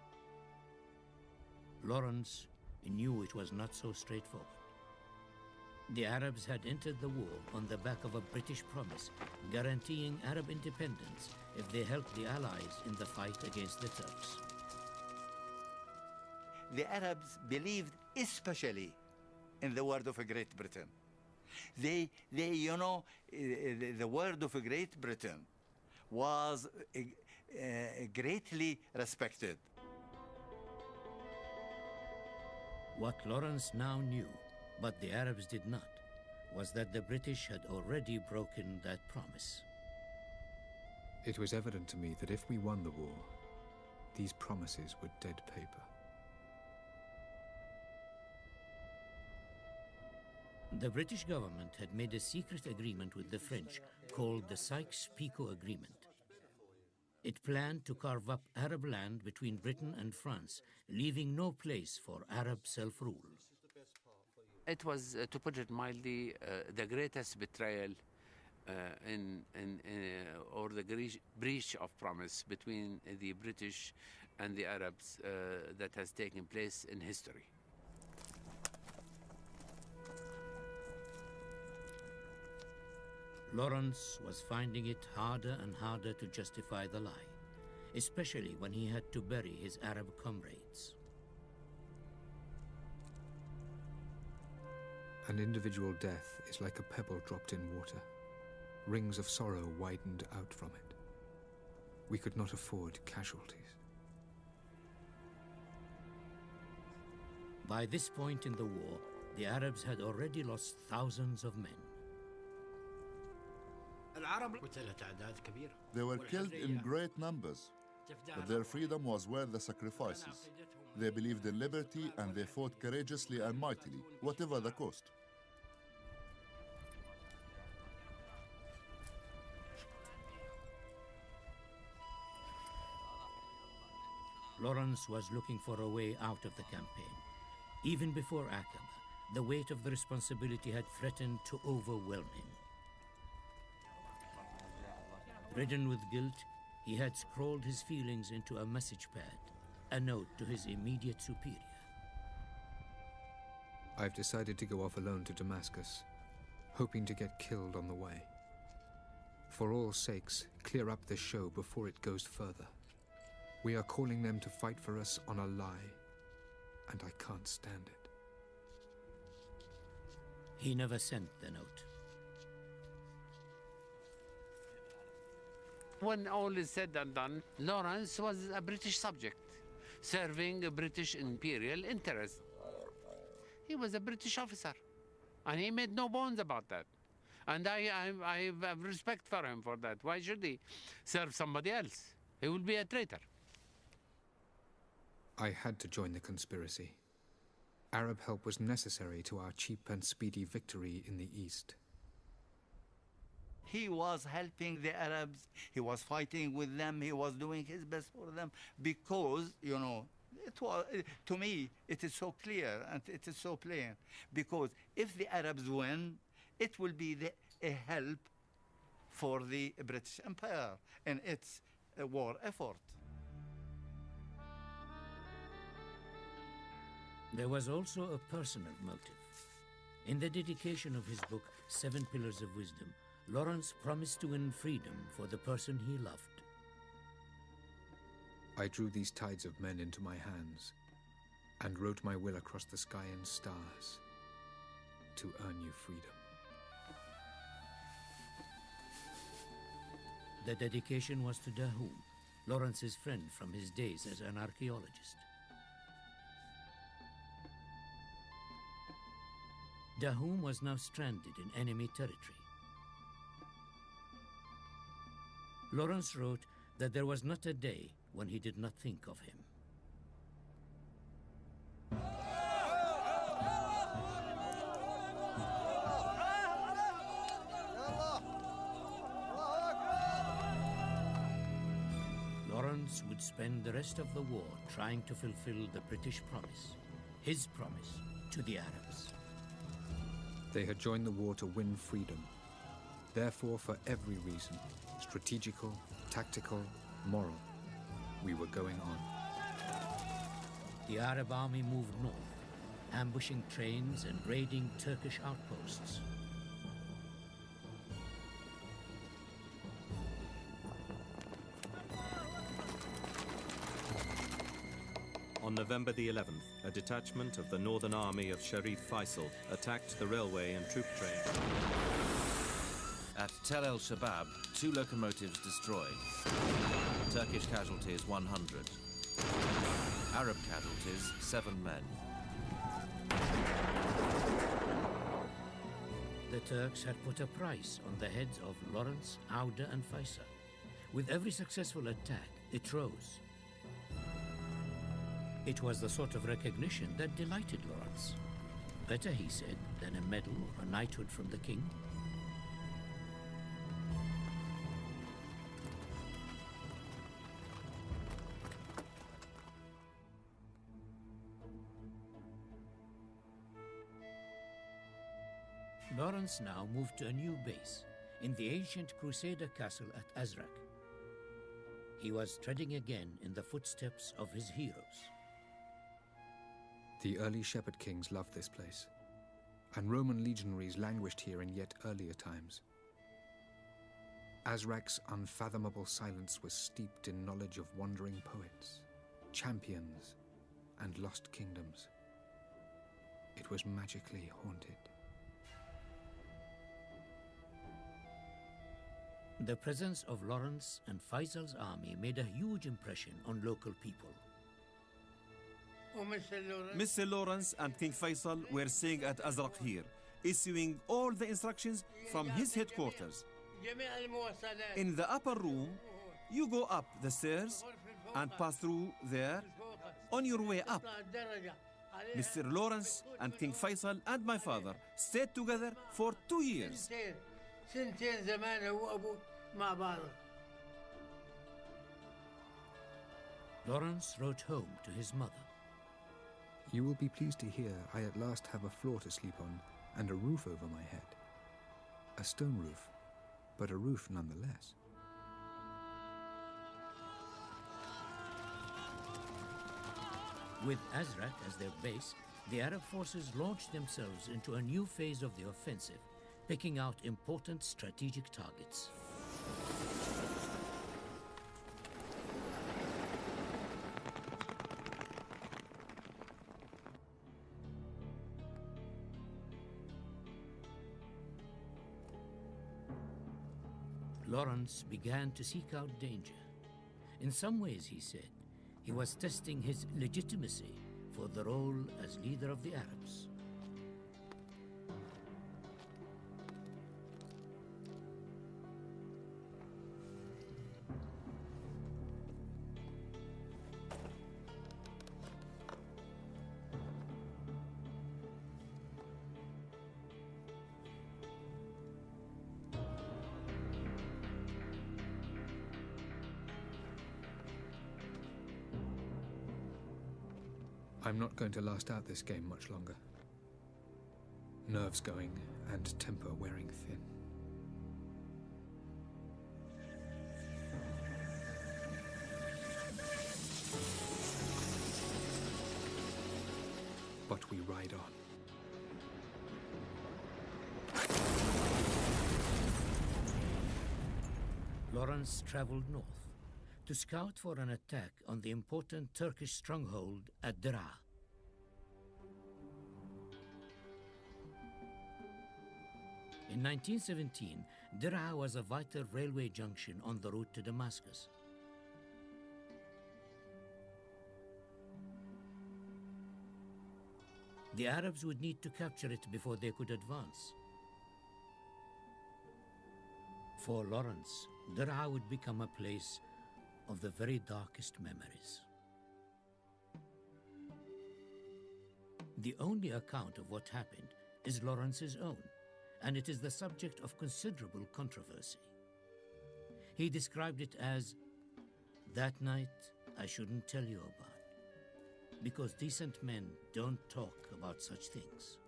Lawrence knew it was not so straightforward. The Arabs had entered the war on the back of a British promise guaranteeing Arab independence if they helped the Allies in the fight against the Turks. The Arabs believed especially in the word of Great Britain. The word of Great Britain was greatly respected. What Lawrence now knew, but the Arabs did not, was that the British had already broken that promise. It was evident to me that if we won the war, these promises were dead paper. The British government had made a secret agreement with the French called the Sykes-Picot Agreement. It planned to carve up Arab land between Britain and France, leaving no place for Arab self-rule. It was, to put it mildly, the greatest betrayal or the breach of promise between the British and the Arabs that has taken place in history. Lawrence was finding it harder and harder to justify the lie, especially when he had to bury his Arab comrades. An individual death is like a pebble dropped in water. Rings of sorrow widened out from it. We could not afford casualties. By this point in the war, the Arabs had already lost thousands of men. They were killed in great numbers, but their freedom was worth the sacrifices. They believed in liberty and they fought courageously and mightily, whatever the cost. Lawrence was looking for a way out of the campaign. Even before Aqaba, the weight of the responsibility had threatened to overwhelm him. Ridden with guilt, he had scrawled his feelings into a message pad, a note to his immediate superior. I've decided to go off alone to Damascus, hoping to get killed on the way. For all sakes, clear up this show before it goes further. We are calling them to fight for us on a lie, and I can't stand it. He never sent the note. When all is said and done, Lawrence was a British subject, serving a British imperial interest. He was a British officer, and he made no bones about that. And I have respect for him for that. Why should he serve somebody else? He will be a traitor. I had to join the conspiracy. Arab help was necessary to our cheap and speedy victory in the East. He was helping the Arabs, he was fighting with them, he was doing his best for them because, you know, it was, to me, it is so clear and it is so plain. Because if the Arabs win, it will be a help for the British Empire in its war effort. There was also a personal motive. In the dedication of his book, 7 Pillars of Wisdom, Lawrence promised to win freedom for the person he loved. I drew these tides of men into my hands and wrote my will across the sky in stars to earn you freedom. The dedication was to Dahum, Lawrence's friend from his days as an archaeologist. Dahum was now stranded in enemy territory. Lawrence wrote that there was not a day when he did not think of him. Lawrence would spend the rest of the war trying to fulfill the British promise, his promise to the Arabs. They had joined the war to win freedom. Therefore, for every reason, strategical, tactical, moral, we were going on. The Arab army moved north, ambushing trains and raiding Turkish outposts. On November the 11th, a detachment of the Northern Army of Sharif Faisal attacked the railway and troop train. At Tel El Shabab, 2 locomotives destroyed. Turkish casualties 100. Arab casualties 7 men. The Turks had put a price on the heads of Lawrence, Auda and Faisal. With every successful attack, it rose. It was the sort of recognition that delighted Lawrence. Better, he said, than a medal or a knighthood from the king. Lawrence now moved to a new base in the ancient Crusader castle at Azraq. He was treading again in the footsteps of his heroes. The early shepherd kings loved this place, and Roman legionaries languished here in yet earlier times. Azraq's unfathomable silence was steeped in knowledge of wandering poets, champions, and lost kingdoms. It was magically haunted. The presence of Lawrence and Faisal's army made a huge impression on local people. Mr. Lawrence and King Faisal were staying at Azraq here, issuing all the instructions from his headquarters. In the upper room, you go up the stairs and pass through there. On your way up, Mr. Lawrence and King Faisal and my father stayed together for 2 years. Lawrence wrote home to his mother. You will be pleased to hear I at last have a floor to sleep on and a roof over my head. A stone roof, but a roof nonetheless. With Azraq as their base, the Arab forces launched themselves into a new phase of the offensive, picking out important strategic targets. Lawrence began to seek out danger. In some ways, he said, he was testing his legitimacy for the role as leader of the Arabs. I'm not going to last out this game much longer. Nerves going and temper wearing thin. But we ride on. Lawrence traveled north to scout for an attack on the important Turkish stronghold at Daraa. In 1917, Daraa was a vital railway junction on the route to Damascus. The Arabs would need to capture it before they could advance. For Lawrence, Daraa would become a place of the very darkest memories. The only account of what happened is Lawrence's own, and it is the subject of considerable controversy. He described it as, "That night I shouldn't tell you about, because decent men don't talk about such things."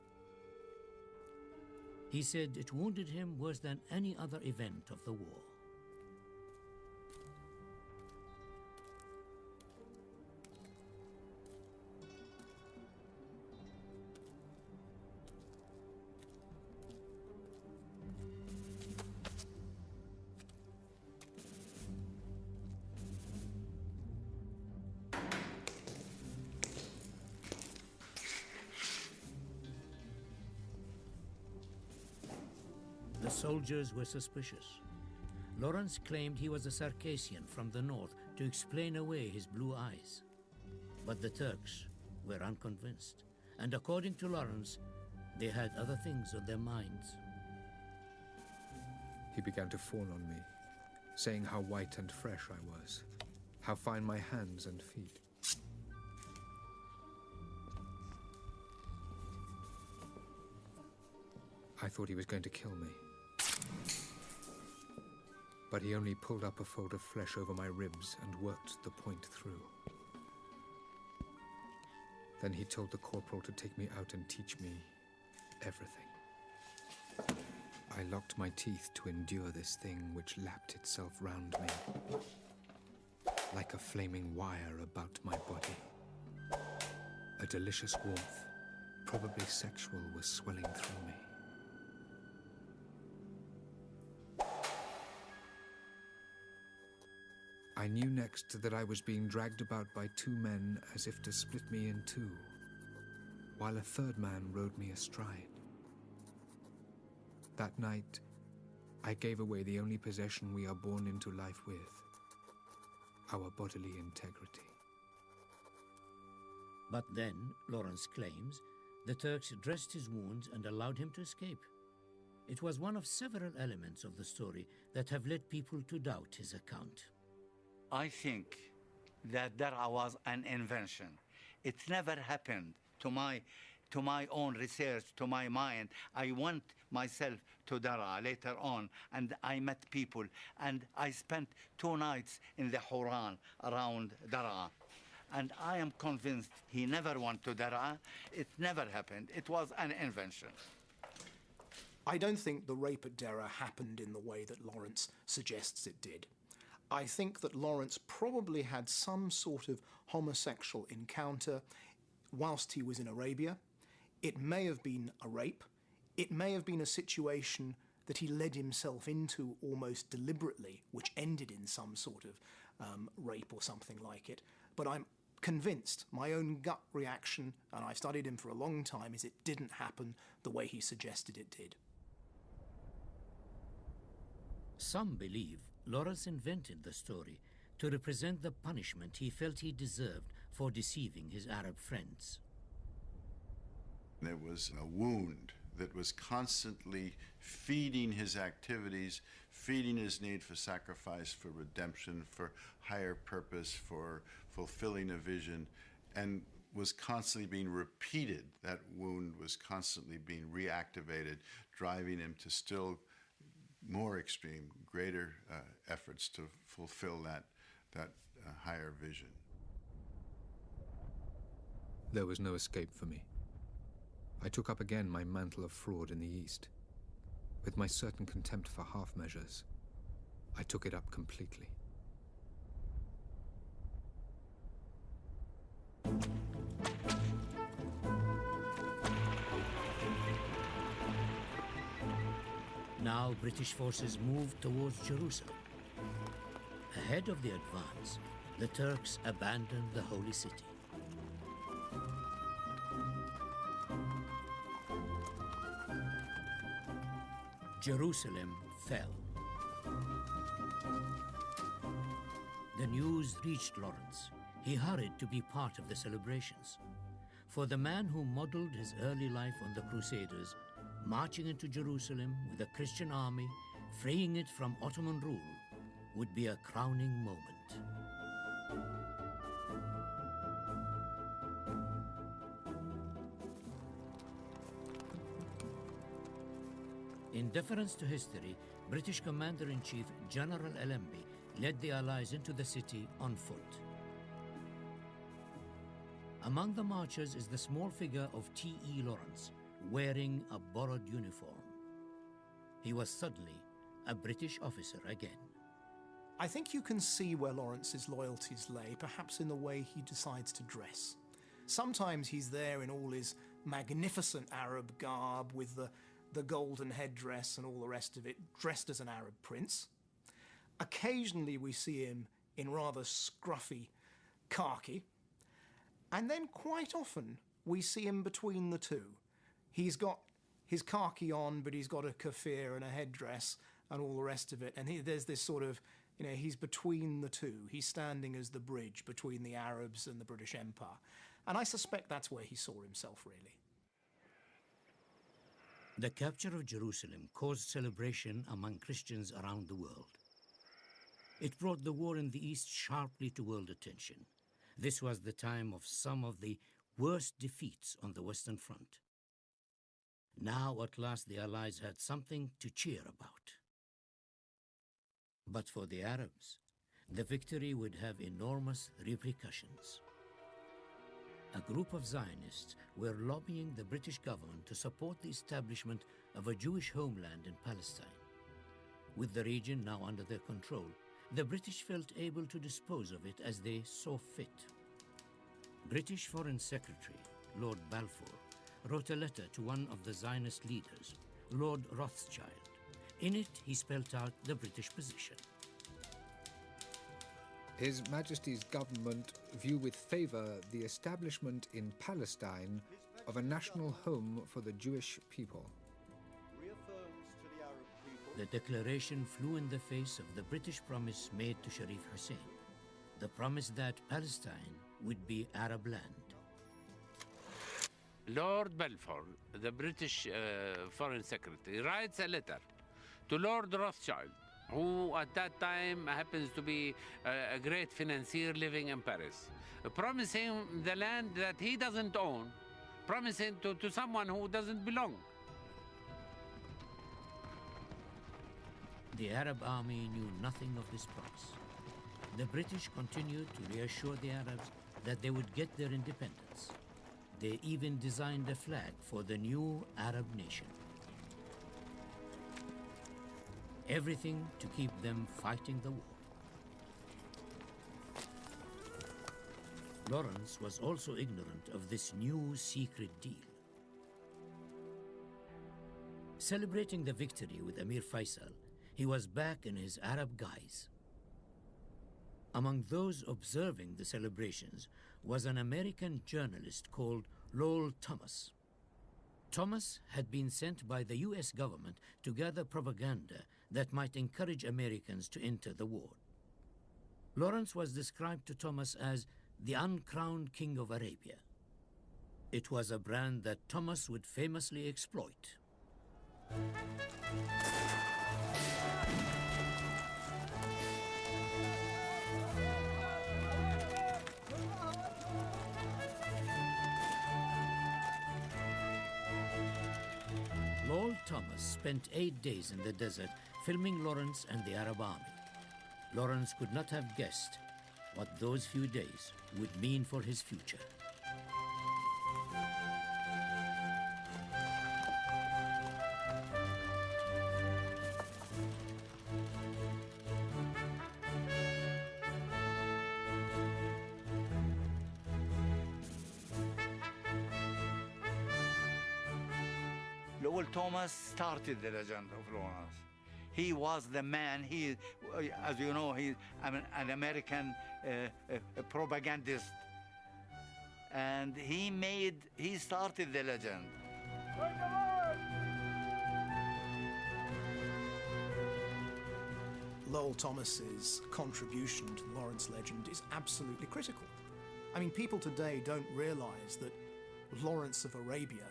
He said it wounded him worse than any other event of the war. The soldiers were suspicious. Lawrence claimed he was a Circassian from the north to explain away his blue eyes. But the Turks were unconvinced, and according to Lawrence, they had other things on their minds. He began to fawn on me, saying how white and fresh I was, how fine my hands and feet. I thought he was going to kill me. But he only pulled up a fold of flesh over my ribs and worked the point through. Then he told the corporal to take me out and teach me everything. I locked my teeth to endure this thing which lapped itself round me, like a flaming wire about my body. A delicious warmth, probably sexual, was swelling through me. I knew next that I was being dragged about by two men as if to split me in two, while a third man rode me astride. That night, I gave away the only possession we are born into life with, our bodily integrity. But then, Lawrence claims, the Turks dressed his wounds and allowed him to escape. It was one of several elements of the story that have led people to doubt his account. I think that Daraa was an invention. It never happened. To my own research, to my mind, I went myself to Daraa later on, and I met people, and I spent 2 nights in the Huran around Daraa. And I am convinced he never went to Daraa. It never happened. It was an invention. I don't think the rape at Daraa happened in the way that Lawrence suggests it did. I think that Lawrence probably had some sort of homosexual encounter whilst he was in Arabia, It may have been a rape. It may have been a situation that he led himself into almost deliberately, which ended in some sort of rape or something like it. But I'm convinced, my own gut reaction, and I've studied him for a long time, is it didn't happen the way he suggested it did. Some believe Lawrence invented the story to represent the punishment he felt he deserved for deceiving his Arab friends. There was a wound that was constantly feeding his activities, feeding his need for sacrifice, for redemption, for higher purpose, for fulfilling a vision, and was constantly being repeated. That wound was constantly being reactivated, driving him to still more extreme, greater efforts to fulfill that higher vision. There was no escape for me. I took up again my mantle of fraud in the East. With my certain contempt for half measures, I took it up completely. Now British forces moved towards Jerusalem. Ahead of the advance, the Turks abandoned the holy city. Jerusalem fell. The news reached Lawrence. He hurried to be part of the celebrations. For the man who modeled his early life on the Crusaders, marching into Jerusalem with a Christian army, freeing it from Ottoman rule, would be a crowning moment. In deference to history, British Commander-in-Chief General Allenby led the Allies into the city on foot. Among the marchers is the small figure of T.E. Lawrence, wearing a borrowed uniform. He was suddenly a British officer again. I think you can see where Lawrence's loyalties lay, perhaps in the way he decides to dress. Sometimes he's there in all his magnificent Arab garb with the golden headdress and all the rest of it, dressed as an Arab prince. Occasionally we see him in rather scruffy khaki. And then quite often we see him between the two. He's got his khaki on, but he's got a keffir and a headdress and all the rest of it. And there's this sort of, he's between the two. He's standing as the bridge between the Arabs and the British Empire. And I suspect that's where he saw himself, really. The capture of Jerusalem caused celebration among Christians around the world. It brought the war in the East sharply to world attention. This was the time of some of the worst defeats on the Western Front. Now, at last, the Allies had something to cheer about. But for the Arabs, the victory would have enormous repercussions. A group of Zionists were lobbying the British government to support the establishment of a Jewish homeland in Palestine. With the region now under their control, the British felt able to dispose of it as they saw fit. British Foreign Secretary Lord Balfour wrote a letter to one of the Zionist leaders, Lord Rothschild. In it, he spelt out the British position. His Majesty's government view with favour the establishment in Palestine of a national home for the Jewish people. The declaration flew in the face of the British promise made to Sharif Hussein, the promise that Palestine would be Arab land. Lord Balfour, the British Foreign Secretary, writes a letter to Lord Rothschild, who at that time happens to be a great financier living in Paris, promising the land that he doesn't own, promising to someone who doesn't belong. The Arab army knew nothing of this promise. The British continued to reassure the Arabs that they would get their independence. They even designed a flag for the new Arab nation. Everything to keep them fighting the war. Lawrence was also ignorant of this new secret deal. Celebrating the victory with Emir Faisal, he was back in his Arab guise. Among those observing the celebrations was an American journalist called Lowell Thomas. Thomas had been sent by the US government to gather propaganda that might encourage Americans to enter the war. Lawrence was described to Thomas as the uncrowned king of Arabia. It was a brand that Thomas would famously exploit. Lowell Thomas spent 8 days in the desert filming Lawrence and the Arab army. Lawrence could not have guessed what those few days would mean for his future. Lowell Thomas started the legend of Lawrence. He was the man. He, as you know, he's an American propagandist. And he started the legend. Lowell Thomas's contribution to the Lawrence legend is absolutely critical. I mean, people today don't realize that Lawrence of Arabia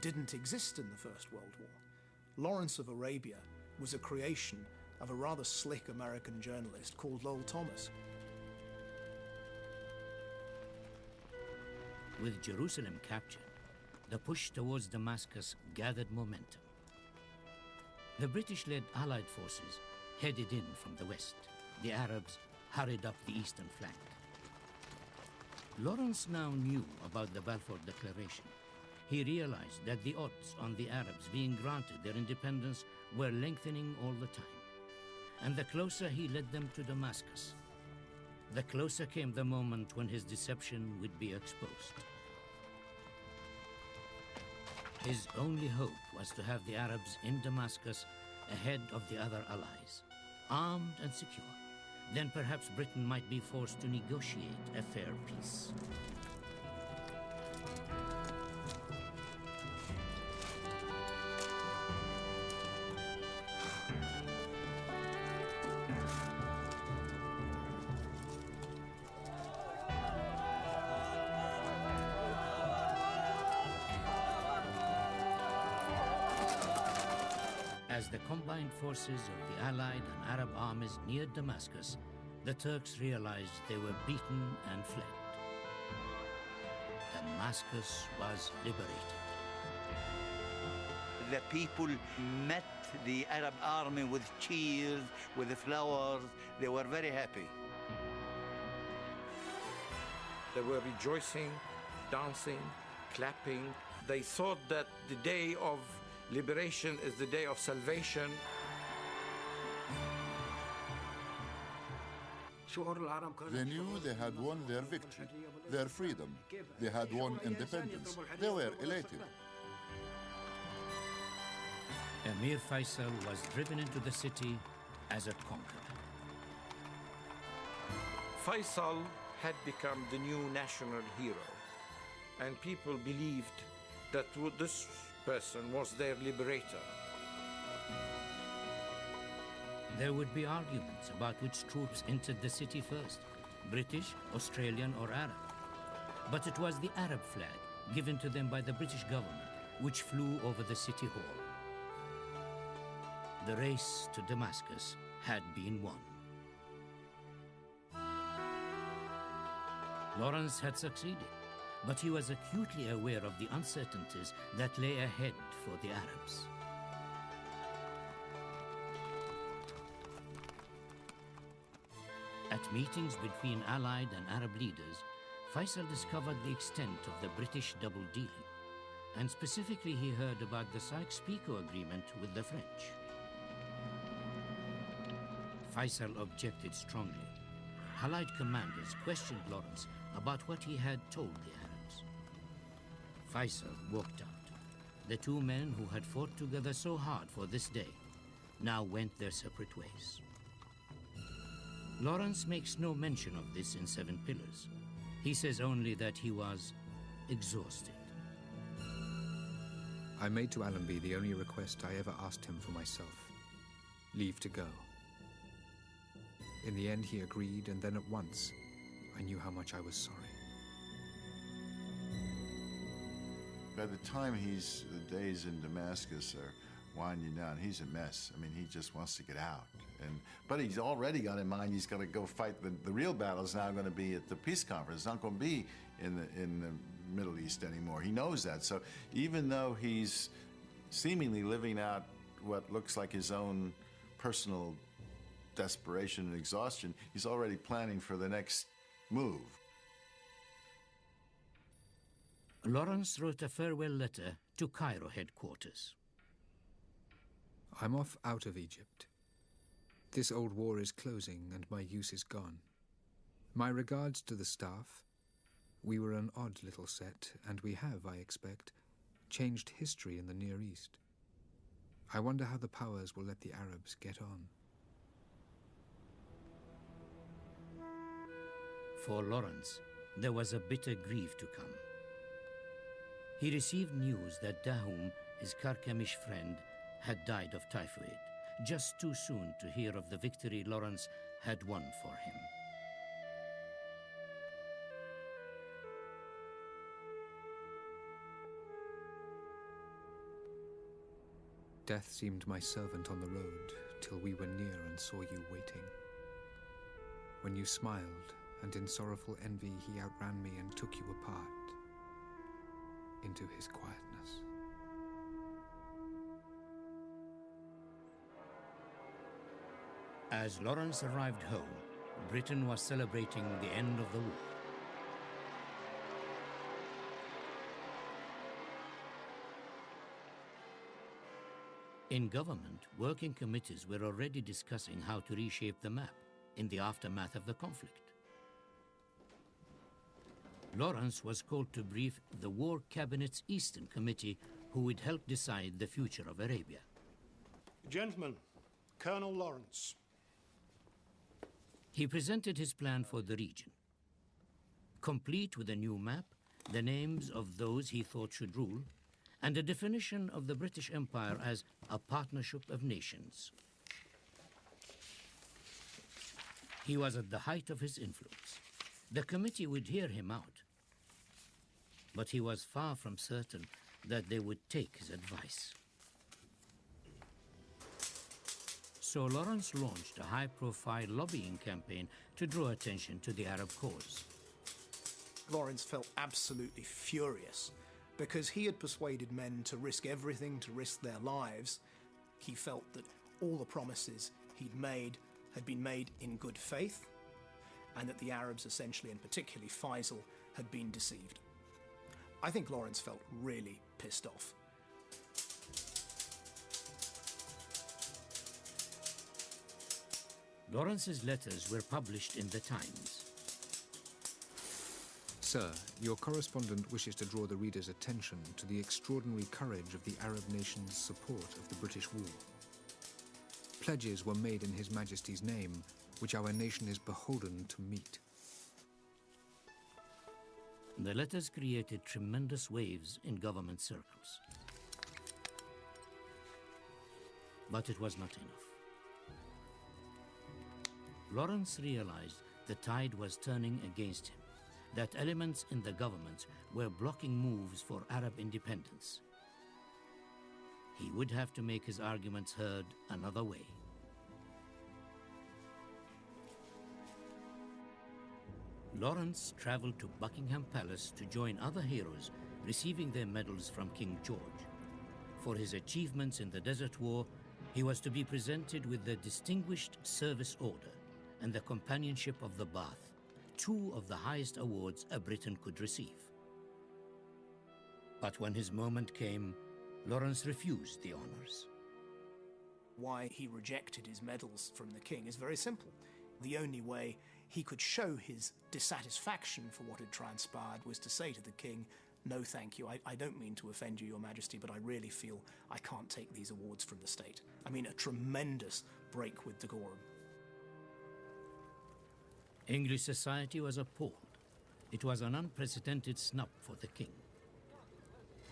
didn't exist in the First World War. Lawrence of Arabia was a creation of a rather slick American journalist called Lowell Thomas. With Jerusalem captured, the push towards Damascus gathered momentum. The British-led Allied forces headed in from the west. The Arabs hurried up the eastern flank. Lawrence now knew about the Balfour Declaration. He realized that the odds on the Arabs being granted their independence were lengthening all the time. And the closer he led them to Damascus, the closer came the moment when his deception would be exposed. His only hope was to have the Arabs in Damascus ahead of the other allies, armed and secure. Then perhaps Britain might be forced to negotiate a fair peace. As the combined forces of the Allied and Arab armies neared Damascus, the Turks realized they were beaten and fled. Damascus was liberated. The people met the Arab army with cheers, with flowers. They were very happy. They were rejoicing, dancing, clapping. They thought that the day of liberation is the day of salvation. They knew they had won their victory, their freedom. They had won independence. They were elated. Emir Faisal was driven into the city as a conqueror. Faisal had become the new national hero, and people believed that this person was their liberator. There would be arguments about which troops entered the city first, British, Australian, or Arab. But it was the Arab flag given to them by the British government which flew over the city hall. The race to Damascus had been won. Lawrence had succeeded, but he was acutely aware of the uncertainties that lay ahead for the Arabs. At meetings between Allied and Arab leaders, Faisal discovered the extent of the British double dealing, and specifically he heard about the Sykes-Picot Agreement with the French. Faisal objected strongly. Allied commanders questioned Lawrence about what he had told the Arabs. Faisal walked out. The two men who had fought together so hard for this day now went their separate ways. Lawrence makes no mention of this in Seven Pillars. He says only that he was exhausted. I made to Allenby the only request I ever asked him for myself: leave to go. In the end, he agreed, and then at once, I knew how much I was sorry. By the time the days in Damascus are winding down, he's a mess. I mean, he just wants to get out. But he's already got in mind he's going to go fight. The real battle is now going to be at the peace conference. It's not going to be in the Middle East anymore. He knows that. So even though he's seemingly living out what looks like his own personal desperation and exhaustion, he's already planning for the next move. Lawrence wrote a farewell letter to Cairo headquarters. I'm off out of Egypt. This old war is closing and my use is gone. My regards to the staff. We were an odd little set, and we have, I expect, changed history in the Near East. I wonder how the powers will let the Arabs get on. For Lawrence, there was a bitter grief to come. He received news that Dahum, his Karkemish friend, had died of typhoid, just too soon to hear of the victory Lawrence had won for him. Death seemed my servant on the road till we were near and saw you waiting. When you smiled, and in sorrowful envy he outran me and took you apart into his quietness. As Lawrence arrived home, Britain was celebrating the end of the war. In government, working committees were already discussing how to reshape the map in the aftermath of the conflict. Lawrence was called to brief the War Cabinet's Eastern Committee, who would help decide the future of Arabia. Gentlemen, Colonel Lawrence. He presented his plan for the region, complete with a new map, the names of those he thought should rule, and a definition of the British Empire as a partnership of nations. He was at the height of his influence. The committee would hear him out, but he was far from certain that they would take his advice. So Lawrence launched a high-profile lobbying campaign to draw attention to the Arab cause. Lawrence felt absolutely furious because he had persuaded men to risk everything, to risk their lives. He felt that all the promises he'd made had been made in good faith, and that the Arabs essentially, and particularly Faisal, had been deceived. I think Lawrence felt really pissed off. Lawrence's letters were published in the Times. Sir, your correspondent wishes to draw the reader's attention to the extraordinary courage of the Arab nation's support of the British rule. Pledges were made in His Majesty's name, which our nation is beholden to meet. The letters created tremendous waves in government circles. But it was not enough. Lawrence realized the tide was turning against him, that elements in the government were blocking moves for Arab independence. He would have to make his arguments heard another way. Lawrence traveled to Buckingham Palace to join other heroes receiving their medals from King George. For his achievements in the Desert War, he was to be presented with the Distinguished Service Order and the Companionship of the Bath, two of the highest awards a Briton could receive. But when his moment came, Lawrence refused the honors. Why he rejected his medals from the king is very simple. The only way he could show his dissatisfaction for what had transpired was to say to the king, no thank you. I don't mean to offend you, Your Majesty, but I really feel I can't take these awards from the state. I mean, a tremendous break with decorum. English society was appalled. It was an unprecedented snub for the king.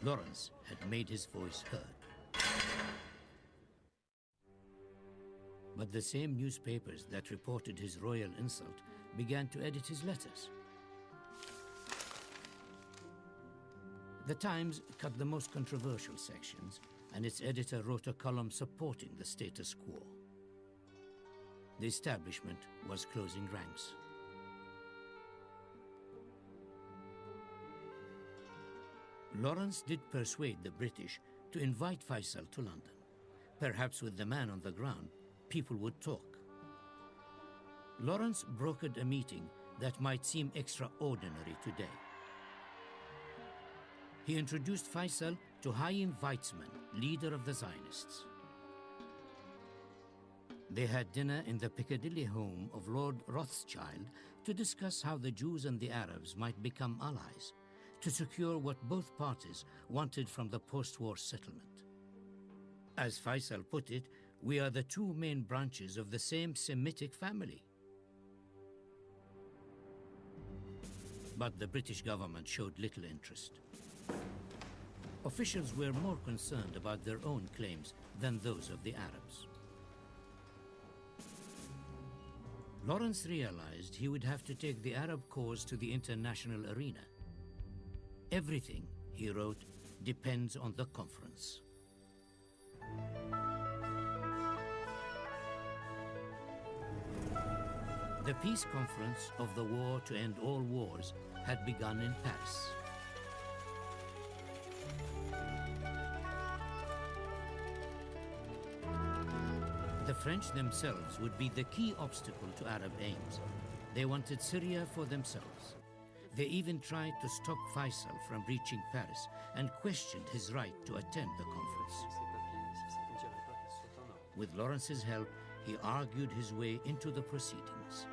Lawrence had made his voice heard. But the same newspapers that reported his royal insult began to edit his letters. The Times cut the most controversial sections, and its editor wrote a column supporting the status quo. The establishment was closing ranks. Lawrence did persuade the British to invite Faisal to London. Perhaps with the man on the ground, people would talk. Lawrence brokered a meeting that might seem extraordinary today. He introduced Faisal to Chaim Weizmann, leader of the Zionists. They had dinner in the Piccadilly home of Lord Rothschild to discuss how the Jews and the Arabs might become allies, to secure what both parties wanted from the post-war settlement. As Faisal put it, we are the two main branches of the same Semitic family. But the British government showed little interest. Officials were more concerned about their own claims than those of the Arabs. Lawrence realized he would have to take the Arab cause to the international arena. Everything, he wrote, depends on the conference. The peace conference of the War to End All Wars had begun in Paris. The French themselves would be the key obstacle to Arab aims. They wanted Syria for themselves. They even tried to stop Faisal from reaching Paris and questioned his right to attend the conference. With Lawrence's help, he argued his way into the proceedings.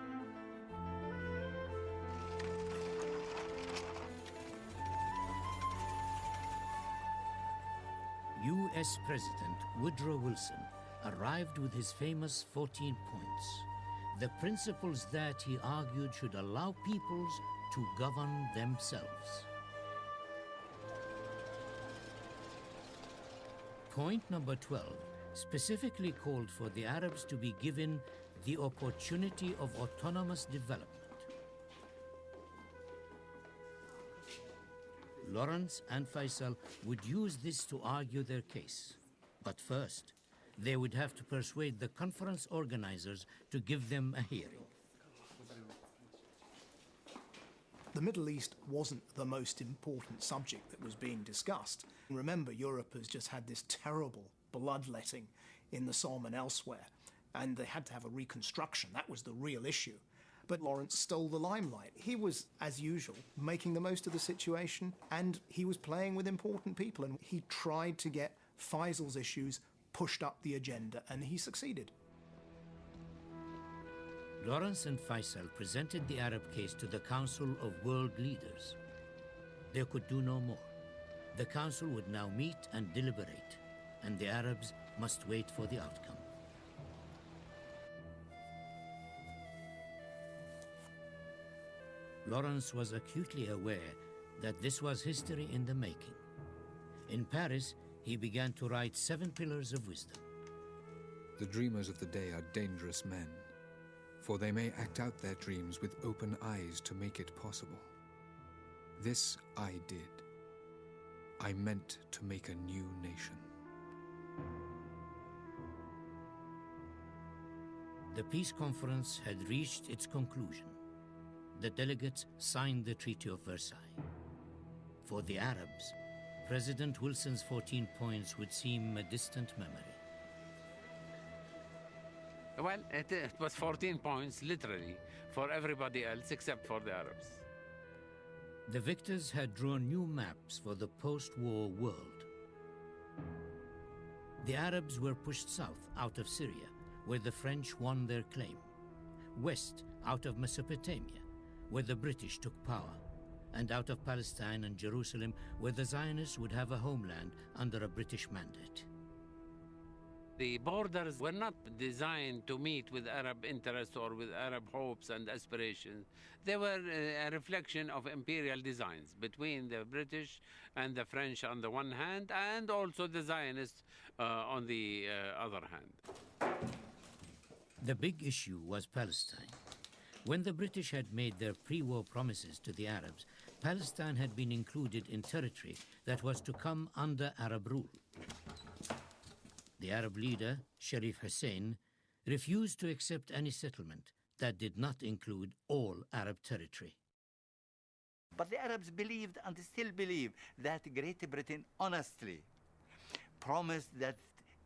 U.S. President Woodrow Wilson arrived with his famous 14 points, the principles that he argued should allow peoples to govern themselves. Point number 12 specifically called for the Arabs to be given the opportunity of autonomous development. Lawrence and Faisal would use this to argue their case. But first, they would have to persuade the conference organizers to give them a hearing. The Middle East wasn't the most important subject that was being discussed. Remember, Europe has just had this terrible bloodletting in the Somme and elsewhere, and they had to have a reconstruction. That was the real issue. But Lawrence stole the limelight. He was, as usual, making the most of the situation, and he was playing with important people, and he tried to get Faisal's issues pushed up the agenda, and he succeeded. Lawrence and Faisal presented the Arab case to the Council of World Leaders. They could do no more. The Council would now meet and deliberate, and the Arabs must wait for the outcome. Lawrence was acutely aware that this was history in the making. In Paris, he began to write 7 Pillars of Wisdom. The dreamers of the day are dangerous men, for they may act out their dreams with open eyes to make it possible. This I did. I meant to make a new nation. The peace conference had reached its conclusion. The delegates signed the Treaty of Versailles. For the Arabs, President Wilson's 14 points would seem a distant memory. Well, it was 14 points, literally, for everybody else except for the Arabs. The victors had drawn new maps for the post-war world. The Arabs were pushed south out of Syria, where the French won their claim, west out of Mesopotamia, where the British took power, and out of Palestine and Jerusalem, where the Zionists would have a homeland under a British mandate. The borders were not designed to meet with Arab interests or with Arab hopes and aspirations. They were a reflection of imperial designs between the British and the French on the one hand, and also the Zionists on the other hand. The big issue was Palestine. When the British had made their pre-war promises to the Arabs, Palestine had been included in territory that was to come under Arab rule. The Arab leader, Sharif Hussein, refused to accept any settlement that did not include all Arab territory. But the Arabs believed and still believe that Great Britain honestly promised that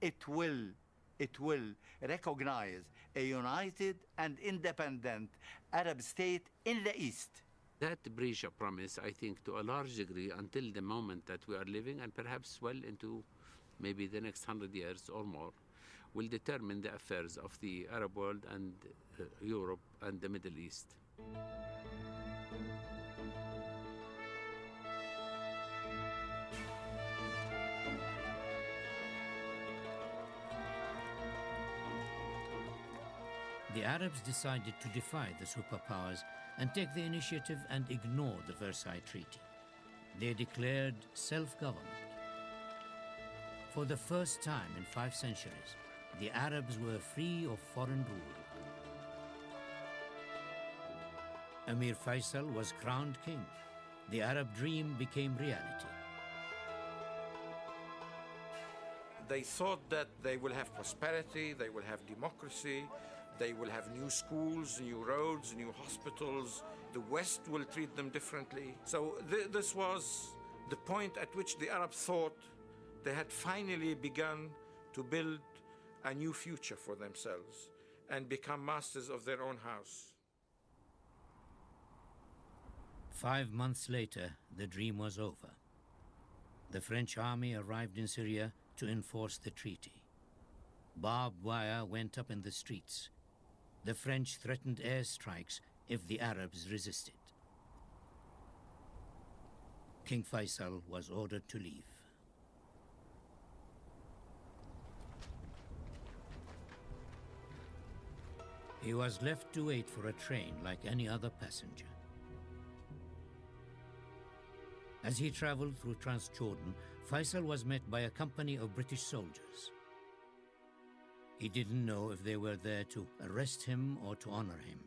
it will recognize a united and independent Arab state in the East. That breach of promise, I think, to a large degree, until the moment that we are living, and perhaps well into maybe the next 100 years or more, will determine the affairs of the Arab world and Europe and the Middle East. The Arabs decided to defy the superpowers and take the initiative and ignore the Versailles Treaty. They declared self-government. For the first time in 5 centuries, the Arabs were free of foreign rule. Emir Faisal was crowned king. The Arab dream became reality. They thought that they will have prosperity, they will have democracy, they will have new schools, new roads, new hospitals. The West will treat them differently. So this was the point at which the Arabs thought they had finally begun to build a new future for themselves and become masters of their own house. 5 months later, the dream was over. The French army arrived in Syria to enforce the treaty. Barbed wire went up in the streets. The French threatened airstrikes if the Arabs resisted. King Faisal was ordered to leave. He was left to wait for a train like any other passenger. As he traveled through Transjordan, Faisal was met by a company of British soldiers. He didn't know if they were there to arrest him or to honor him.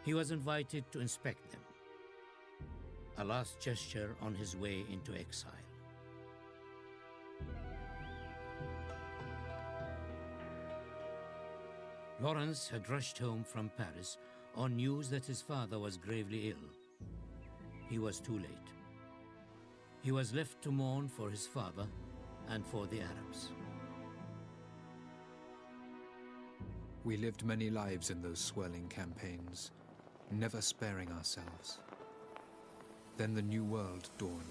He was invited to inspect them, a last gesture on his way into exile. Lawrence had rushed home from Paris on news that his father was gravely ill. He was too late. He was left to mourn for his father and for the Arabs. We lived many lives in those swirling campaigns, never sparing ourselves. Then the new world dawned.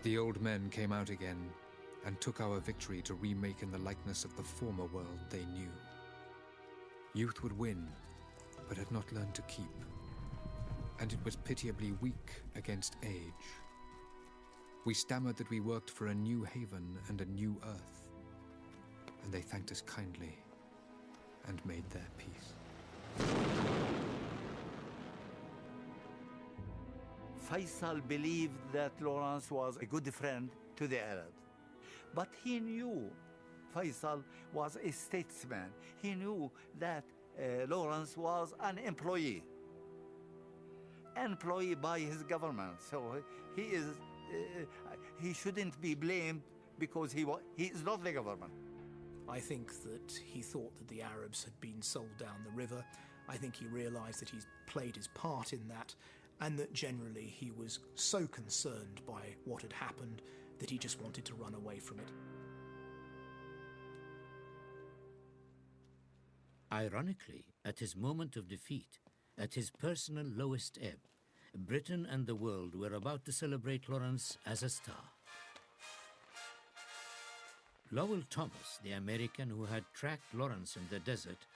The old men came out again and took our victory to remake in the likeness of the former world they knew. Youth would win, but had not learned to keep. And it was pitiably weak against age. We stammered that we worked for a new haven and a new earth. And they thanked us kindly and made their peace. Faisal believed that Lawrence was a good friend to the Arabs. But he knew Faisal was a statesman. He knew that Lawrence was an employee by his government. So he shouldn't be blamed because he is not the government. I think that he thought that the Arabs had been sold down the river. I think he realised that he's played his part in that, and that generally he was so concerned by what had happened that he just wanted to run away from it. Ironically, at his moment of defeat, at his personal lowest ebb, Britain and the world were about to celebrate Lawrence as a star. Lowell Thomas, the American who had tracked Lawrence in the desert,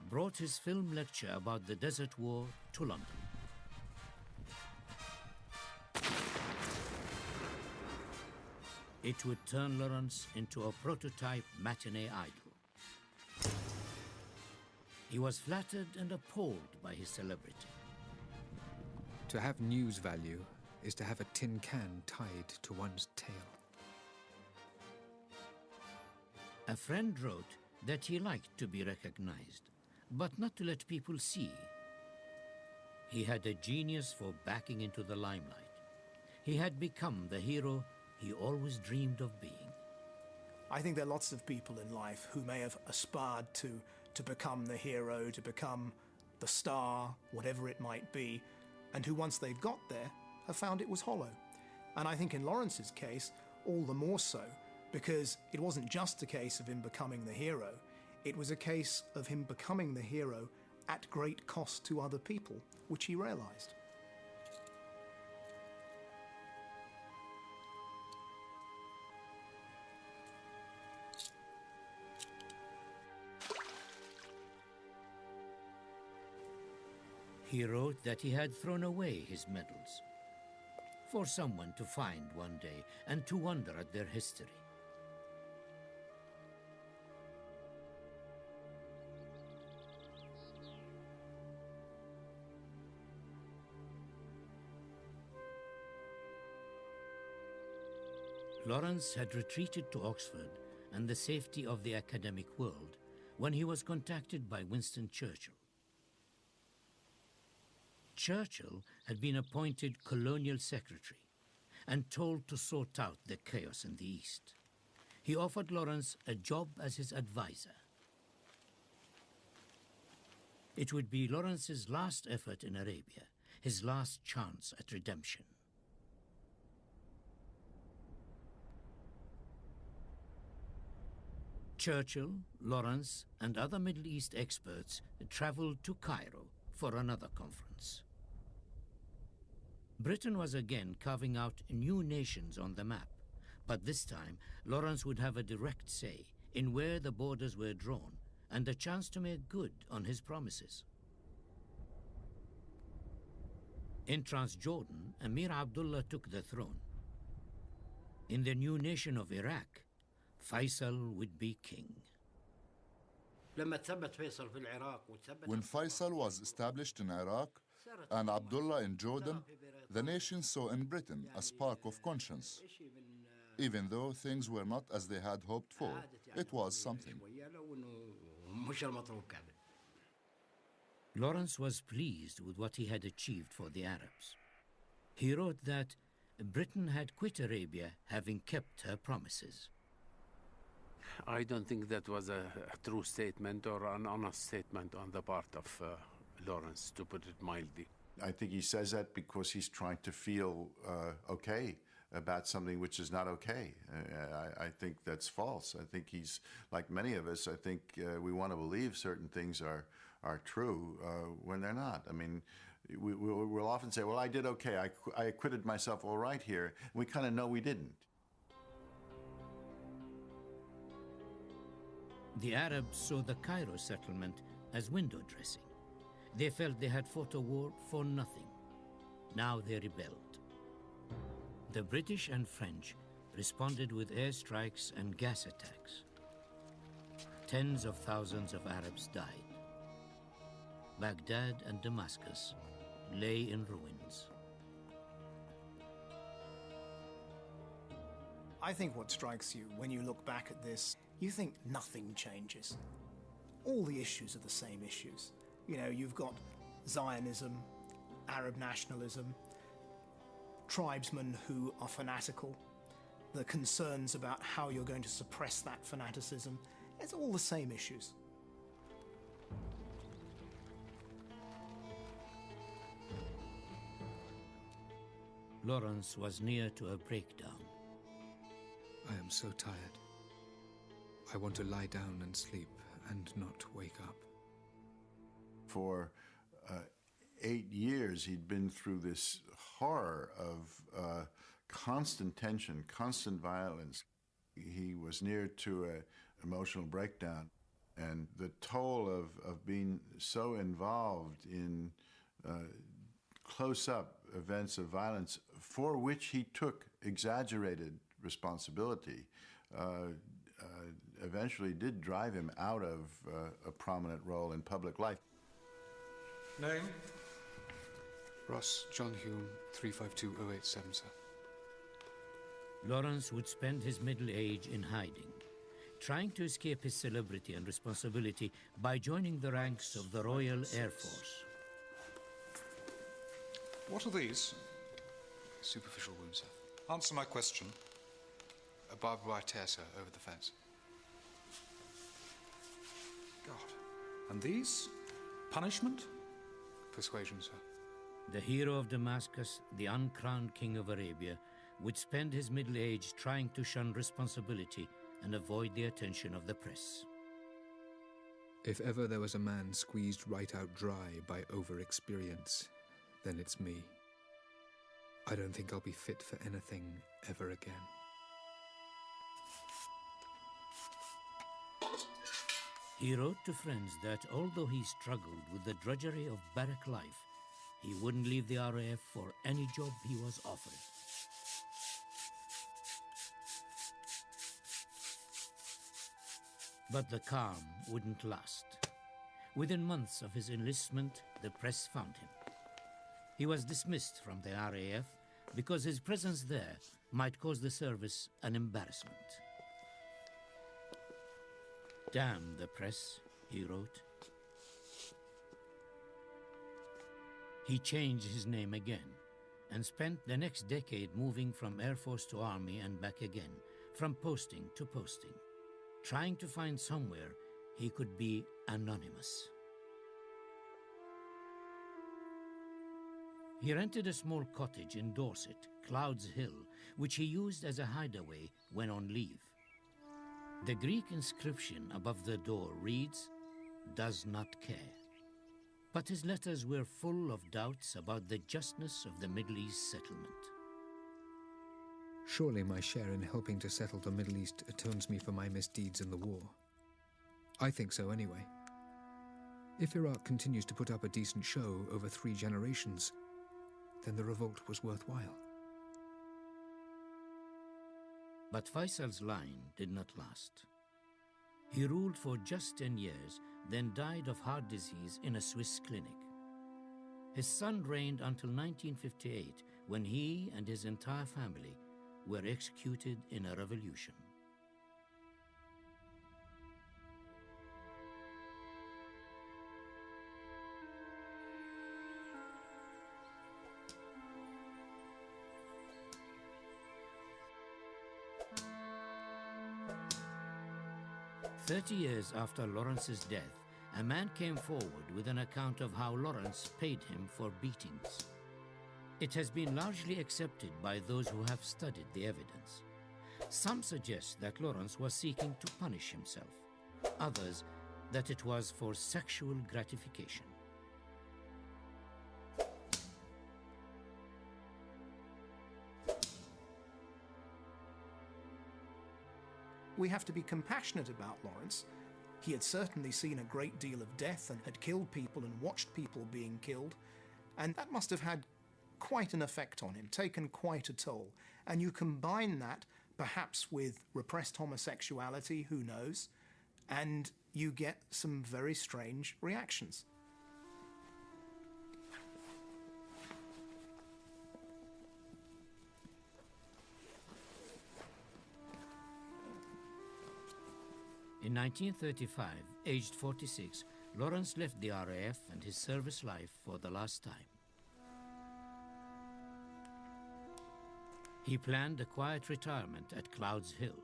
brought his film lecture about the Desert War to London. It would turn Lawrence into a prototype matinee idol. He was flattered and appalled by his celebrity. To have news value is to have a tin can tied to one's tail. A friend wrote that he liked to be recognized, but not to let people see. He had a genius for backing into the limelight. He had become the hero he always dreamed of being. I think there are lots of people in life who may have aspired to become the hero, to become the star, whatever it might be, and who once they've got there have found it was hollow. And I think in Lawrence's case, all the more so, because it wasn't just a case of him becoming the hero, it was a case of him becoming the hero at great cost to other people, which he realized. He wrote that he had thrown away his medals for someone to find one day and to wonder at their history. Lawrence had retreated to Oxford and the safety of the academic world when he was contacted by Winston Churchill. Churchill had been appointed colonial secretary and told to sort out the chaos in the East. He offered Lawrence a job as his advisor. It would be Lawrence's last effort in Arabia, his last chance at redemption. Churchill, Lawrence, and other Middle East experts traveled to Cairo for another conference. Britain was again carving out new nations on the map, but this time Lawrence would have a direct say in where the borders were drawn and a chance to make good on his promises. In Transjordan, Emir Abdullah took the throne. In the new nation of Iraq, Faisal would be king. When Faisal was established in Iraq and Abdullah in Jordan, the nation saw in Britain a spark of conscience. Even though things were not as they had hoped for, it was something. Lawrence was pleased with what he had achieved for the Arabs. He wrote that Britain had quit Arabia having kept her promises. I don't think that was a true statement or an honest statement on the part of Lawrence, to put it mildly. I think he says that because he's trying to feel okay about something which is not okay. I think that's false. I think he's, like many of us, I think we want to believe certain things are true when they're not. I mean, we'll often say, well, I did okay. I acquitted myself all right here. We kind of know we didn't. The Arabs saw the Cairo settlement as window dressing. They felt they had fought a war for nothing. Now they rebelled. The British and French responded with airstrikes and gas attacks. Tens of thousands of Arabs died. Baghdad and Damascus lay in ruins. I think what strikes you when you look back at this, you think nothing changes. All the issues are the same issues. You know, you've got Zionism, Arab nationalism, tribesmen who are fanatical, the concerns about how you're going to suppress that fanaticism. It's all the same issues. Lawrence was near to a breakdown. I am so tired. I want to lie down and sleep and not wake up. For 8 years, he'd been through this horror of constant tension, constant violence. He was near to an emotional breakdown. And the toll of being so involved in close-up events of violence for which he took exaggerated responsibility eventually did drive him out of a prominent role in public life. Name? Ross John Hume, 352087, sir. Lawrence would spend his middle age in hiding, trying to escape his celebrity and responsibility by joining the ranks of the Royal Air Force. What are these? Superficial wound, sir. Answer my question. A barbed wire tear, sir, over the fence. God. And these? Punishment? Persuasion, sir. The hero of Damascus, the uncrowned king of Arabia, would spend his middle age trying to shun responsibility and avoid the attention of the press. If ever there was a man squeezed right out dry by over-experience, then it's me. I don't think I'll be fit for anything ever again. He wrote to friends that although he struggled with the drudgery of barrack life, he wouldn't leave the RAF for any job he was offered. But the calm wouldn't last. Within months of his enlistment, the press found him. He was dismissed from the RAF because his presence there might cause the service an embarrassment. Damn the press, he wrote. He changed his name again and spent the next decade moving from Air Force to Army and back again, from posting to posting, trying to find somewhere he could be anonymous. He rented a small cottage in Dorset, Clouds Hill, which he used as a hideaway when on leave. The Greek inscription above the door reads, "Does not care." But his letters were full of doubts about the justness of the Middle East settlement. Surely my share in helping to settle the Middle East atones me for my misdeeds in the war. I think so anyway. If Iraq continues to put up a decent show over 3 generations, then the revolt was worthwhile. But Faisal's line did not last. He ruled for just 10 years, then died of heart disease in a Swiss clinic. His son reigned until 1958, when he and his entire family were executed in a revolution. "30 years after Lawrence's death, a man came forward with an account of how Lawrence paid him for beatings. It has been largely accepted by those who have studied the evidence. Some suggest that Lawrence was seeking to punish himself, others that it was for sexual gratification. We have to be compassionate about Lawrence. He had certainly seen a great deal of death and had killed people and watched people being killed, and that must have had quite an effect on him, taken quite a toll. And you combine that perhaps with repressed homosexuality, who knows, and you get some very strange reactions. In 1935, aged 46, Lawrence left the RAF and his service life for the last time. He planned a quiet retirement at Clouds Hill.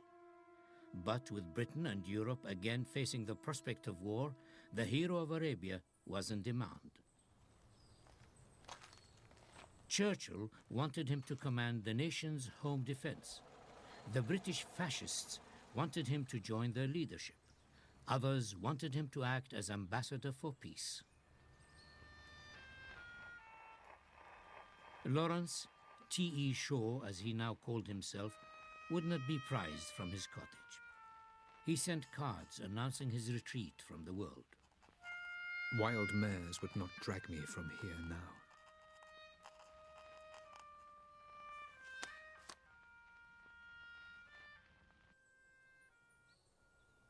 But with Britain and Europe again facing the prospect of war, the hero of Arabia was in demand. Churchill wanted him to command the nation's home defense. The British fascists wanted him to join their leadership. Others wanted him to act as ambassador for peace. Lawrence, T.E. Shaw, as he now called himself, would not be prized from his cottage. He sent cards announcing his retreat from the world. Wild mares would not drag me from here now.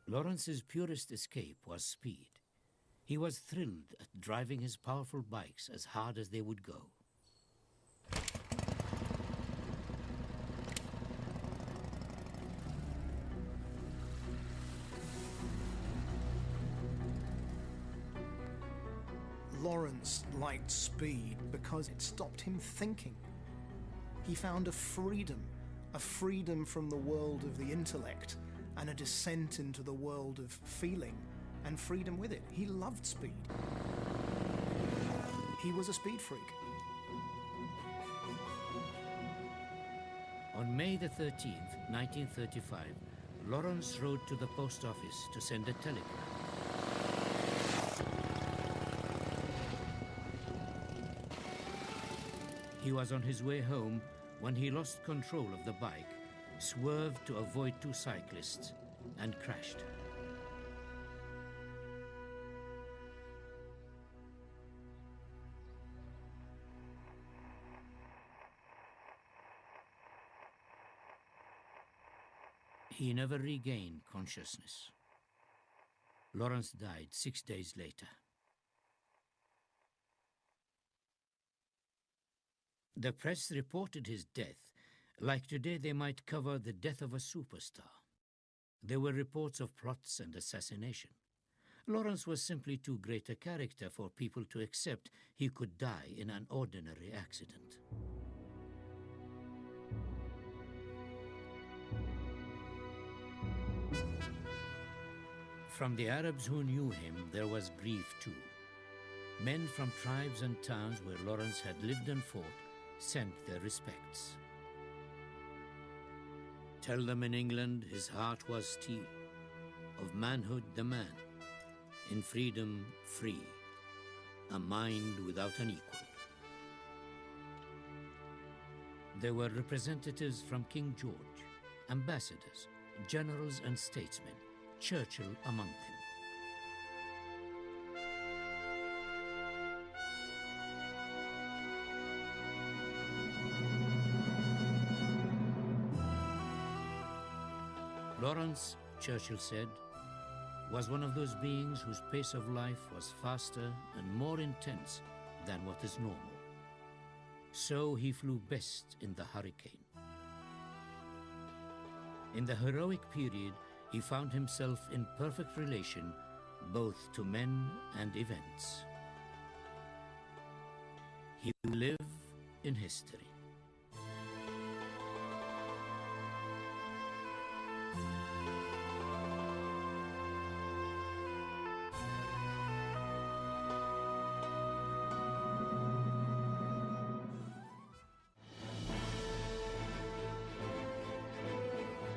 Lawrence's purest escape was speed. He was thrilled at driving his powerful bikes as hard as they would go. Lawrence liked speed because it stopped him thinking. He found a freedom from the world of the intellect and a descent into the world of feeling and freedom with it. He loved speed. He was a speed freak. On May the 13th, 1935, Lawrence rode to the post office to send a telegram. He was on his way home when he lost control of the bike, swerved to avoid two cyclists, and crashed. He never regained consciousness. Lawrence died 6 days later. The press reported his death like today they might cover the death of a superstar. There were reports of plots and assassination. Lawrence was simply too great a character for people to accept he could die in an ordinary accident. From the Arabs who knew him, there was grief too. Men from tribes and towns where Lawrence had lived and fought sent their respects. Tell them in England his heart was steel, of manhood the man, in freedom free, a mind without an equal. There were representatives from King George, ambassadors, generals and statesmen, Churchill among them. Lawrence, Churchill said, was one of those beings whose pace of life was faster and more intense than what is normal. So he flew best in the hurricane. In the heroic period, he found himself in perfect relation both to men and events. He will live in history.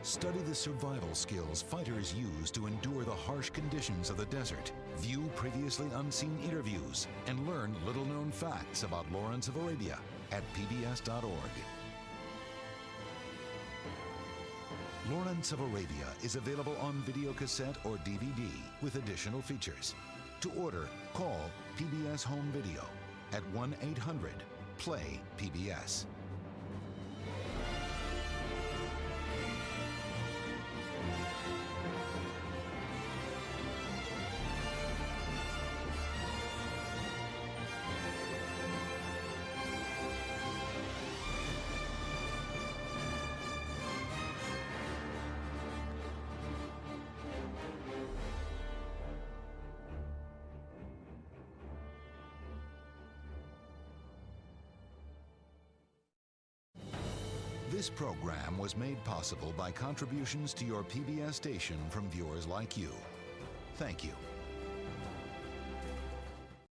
Study the survival skills fighters use to endure the harsh conditions of the desert. View previously unseen interviews and learn little-known facts about Lawrence of Arabia at pbs.org. Lawrence of Arabia is available on videocassette or DVD with additional features. To order, call PBS Home Video at 1-800-PLAY-PBS. This program was made possible by contributions to your PBS station from viewers like you. Thank you.